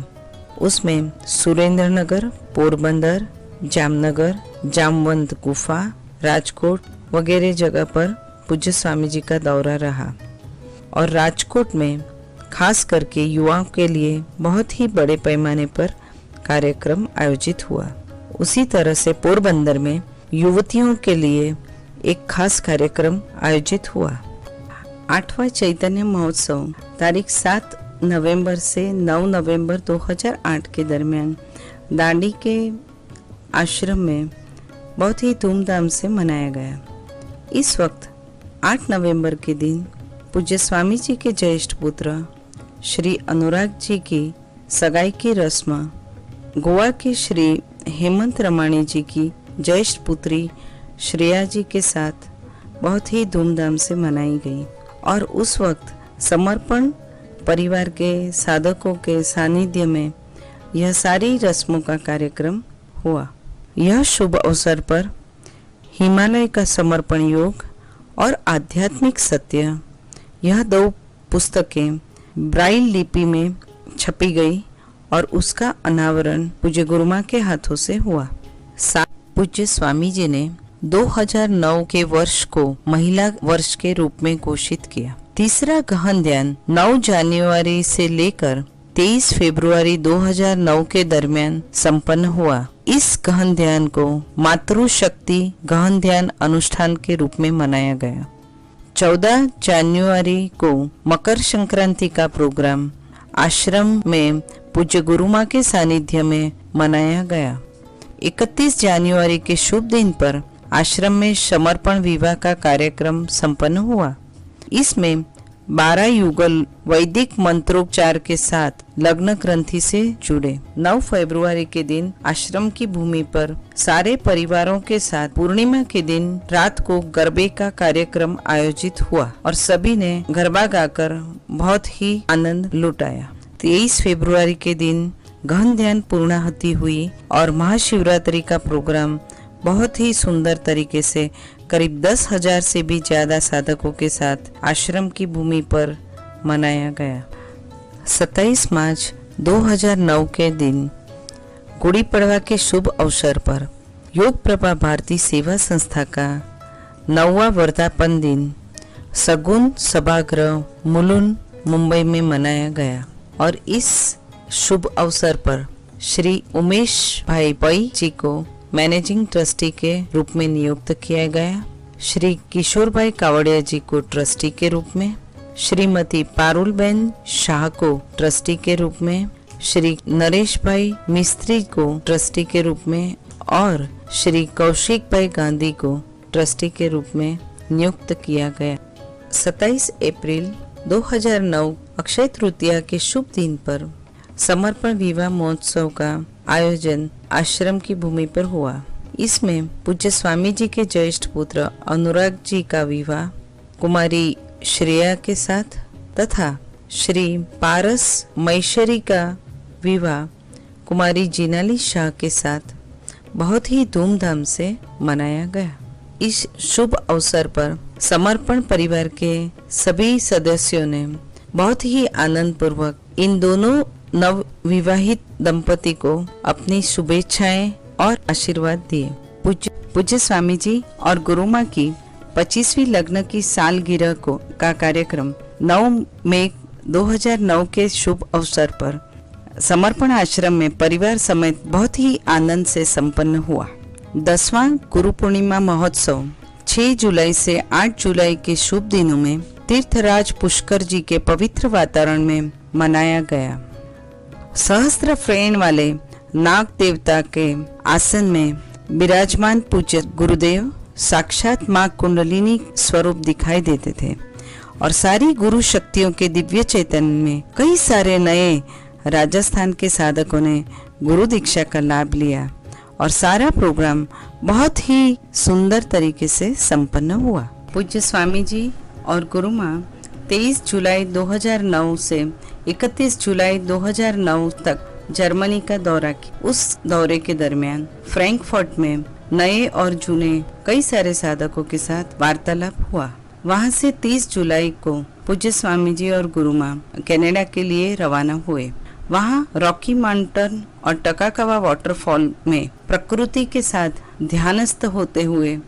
उसमें सुरेंद्रनगर, पोरबंदर, जामनगर, जामवंत गुफा, राजकोट वगैरह जगह पर पूज्य स्वामी जी का दौरा रहा और राजकोट में खास करके युवाओं के लिए बहुत ही बड़े पैमाने पर कार्यक्रम आयोजित हुआ। उसी तरह से पोरबंदर में युवतियों के लिए एक खास कार्यक्रम आयोजित हुआ। 8वां चैतन्य महोत्सव तारीख 7 नवंबर से 9 नवंबर 2008 के दरमियान दांडी के आश्रम में बहुत ही धूमधाम से मनाया गया। इस वक्त 8 नवंबर के दिन पूज्य स्वामी जी के ज्येष्ठ पुत्र श्री अनुराग जी की सगाई की रस्म गोवा के श्री हेमंत रमाणी जी की ज्येष्ठ पुत्री श्रेया जी के साथ बहुत ही धूमधाम से मनाई गई और उस वक्त समर्पण परिवार के साधकों के सानिध्य में यह सारी रस्मों का कार्यक्रम हुआ। यह शुभ अवसर पर हिमालय का समर्पण योग और आध्यात्मिक सत्य, यह 2 पुस्तकें ब्राइल लिपि में छपी गई और उसका अनावरण पूज्य गुरुमा के हाथों से हुआ। पूज्य स्वामी जी ने 2009 के वर्ष को महिला वर्ष के रूप में घोषित किया। तीसरा गहन ध्यान 9 जनवरी से लेकर 23 फरवरी 2009 के दरमियान संपन्न हुआ। इस गहन ध्यान को मातृशक्ति गहन ध्यान अनुष्ठान के रूप में मनाया गया। 14 जनवरी को मकर संक्रांति का प्रोग्राम आश्रम में पूज्य गुरुमा के सानिध्य में मनाया गया। 31 जनवरी के शुभ दिन पर आश्रम में समर्पण विवाह का कार्यक्रम संपन्न हुआ। इसमें 12 युगल वैदिक मंत्रोच्चार के साथ लग्न ग्रंथि से जुड़े। 9 फरवरी के दिन आश्रम की भूमि पर सारे परिवारों के साथ पूर्णिमा के दिन रात को गरबे का कार्यक्रम आयोजित हुआ और सभी ने गरबा गाकर बहुत ही आनंद लुटाया। 23 फरवरी के दिन गहन ध्यान पूर्णाहुति हुई और महाशिवरात्रि का प्रोग्राम बहुत ही सुंदर तरीके से करीब 10,000 से भी ज्यादा साधकों के साथ आश्रम की भूमि पर मनाया गया। 27 मार्च 2009 के दिन गुड़ी पड़वा के शुभ अवसर पर योग प्रभा भारती सेवा संस्था का 9वां वर्धापन दिन सगुन सभागृह मुलुंड मुंबई में मनाया गया और इस शुभ अवसर पर श्री उमेश भाई पई जी को मैनेजिंग ट्रस्टी के रूप में नियुक्त किया गया, श्री किशोर भाई कावड़िया जी को ट्रस्टी के रूप में, श्रीमती पारुलबेन शाह को ट्रस्टी के रूप में, श्री नरेश भाई मिस्त्री को ट्रस्टी के रूप में और श्री कौशिक भाई गांधी को ट्रस्टी के रूप में नियुक्त किया गया। 27 अप्रैल 2009 अक्षय तृतीया के शुभ दिन पर समर्पण विवाह महोत्सव का आयोजन आश्रम की भूमि पर हुआ। इसमें पूज्य स्वामी जी के ज्येष्ठ पुत्र अनुराग जी का विवाह कुमारी श्रेया के साथ तथा श्री पारस मैशरी का विवाह कुमारी जिनाली शाह के साथ बहुत ही धूमधाम से मनाया गया। इस शुभ अवसर पर समर्पण परिवार के सभी सदस्यों ने बहुत ही आनंद पूर्वक इन दोनों नव विवाहित दंपति को अपनी शुभेच्छाएं और आशीर्वाद दिए। पूज्य स्वामी जी और गुरुमा की 25वीं लग्न की सालगिरह का कार्यक्रम 9 मई 2009 के शुभ अवसर पर समर्पण आश्रम में परिवार समेत बहुत ही आनंद से संपन्न हुआ। 10वां गुरु पूर्णिमा महोत्सव 6 जुलाई से 8 जुलाई के शुभ दिनों में तीर्थराज पुष्कर जी के पवित्र वातावरण में मनाया गया। सहस्त्र फ्रेण वाले नाग देवता के आसन में विराजमान पूज्य गुरुदेव साक्षात मां कुंडलिनी स्वरूप दिखाई देते थे और सारी गुरु शक्तियों के दिव्य चैतन्य में कई सारे नए राजस्थान के साधकों ने गुरु दीक्षा का लाभ लिया और सारा प्रोग्राम बहुत ही सुंदर तरीके से संपन्न हुआ। पूज्य स्वामी जी और गुरुमा 23 जुलाई 2009 से 31 जुलाई 2009 तक जर्मनी का दौरा किया। उस दौरे के दरमियान फ्रैंकफर्ट में नए और जूने कई सारे साधकों के साथ वार्तालाप हुआ। वहां से 30 जुलाई को पूज्य स्वामी जी और गुरुमा कनाडा के लिए रवाना हुए। वहां रॉकी माउंटेन और टकाकावा वाटरफॉल में प्रकृति के साथ ध्यानस्थ होते हुए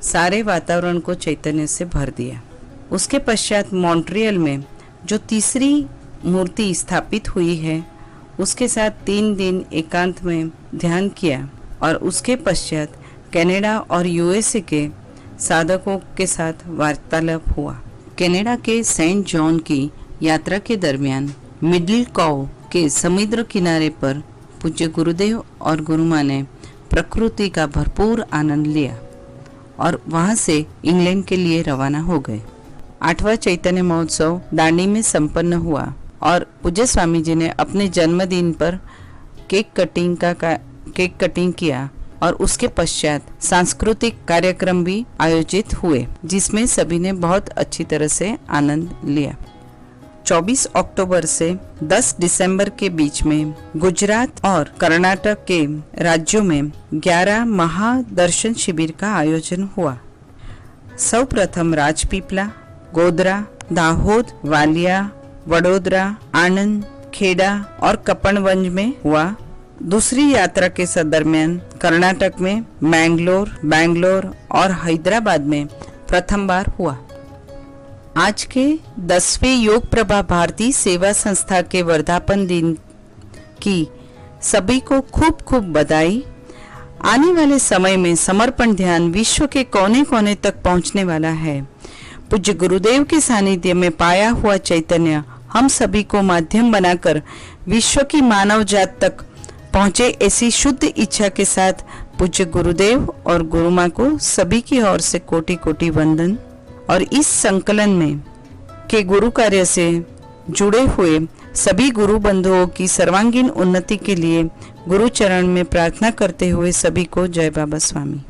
सारे वातावरण को चैतन्य से भर दिया। उसके पश्चात मॉन्ट्रियल में जो तीसरी मूर्ति स्थापित हुई है उसके साथ 3 दिन एकांत में ध्यान किया और उसके पश्चात कनाडा और यूएसए के साधकों के साथ वार्तालाप हुआ। कनाडा के सेंट जॉन की यात्रा के दरमियान मिडिल कॉव के समुद्र किनारे पर पूज्य गुरुदेव और गुरुमा ने प्रकृति का भरपूर आनंद लिया और वहां से इंग्लैंड के लिए रवाना हो गए। 8वां चैतन्य महोत्सव दांडी में संपन्न हुआ और पूज्य स्वामी जी ने अपने जन्मदिन पर केक कटिंग किया और उसके पश्चात सांस्कृतिक कार्यक्रम भी आयोजित हुए, जिसमें सभी ने बहुत अच्छी तरह से आनंद लिया। 24 अक्टूबर से 10 दिसंबर के बीच में गुजरात और कर्नाटक के राज्यों में 11 महादर्शन शिविर का आयोजन हुआ। सर्वप्रथम राजपीपला, गोधरा, दाहोद, वालिया, वडोदरा, आनंद, खेड़ा और कपड़वंज में हुआ। दूसरी यात्रा के दरमियान कर्नाटक में बैंगलोर और हैदराबाद में प्रथम बार हुआ। आज के 10वें योग प्रभा भारती सेवा संस्था के वर्धापन दिन की सभी को खूब खूब बधाई। आने वाले समय में समर्पण ध्यान विश्व के कोने कोने तक पहुंचने वाला है। पूज्य गुरुदेव के सानिध्य में पाया हुआ चैतन्य हम सभी को माध्यम बनाकर विश्व की मानव जात तक पहुंचे, ऐसी शुद्ध इच्छा के साथ पूज्य गुरुदेव और गुरुमाँ को सभी की ओर से कोटि कोटि वंदन। और इस संकलन में के गुरु कार्य से जुड़े हुए सभी गुरु बंधुओं की सर्वांगीण उन्नति के लिए गुरु चरण में प्रार्थना करते हुए सभी को जय बाबा स्वामी।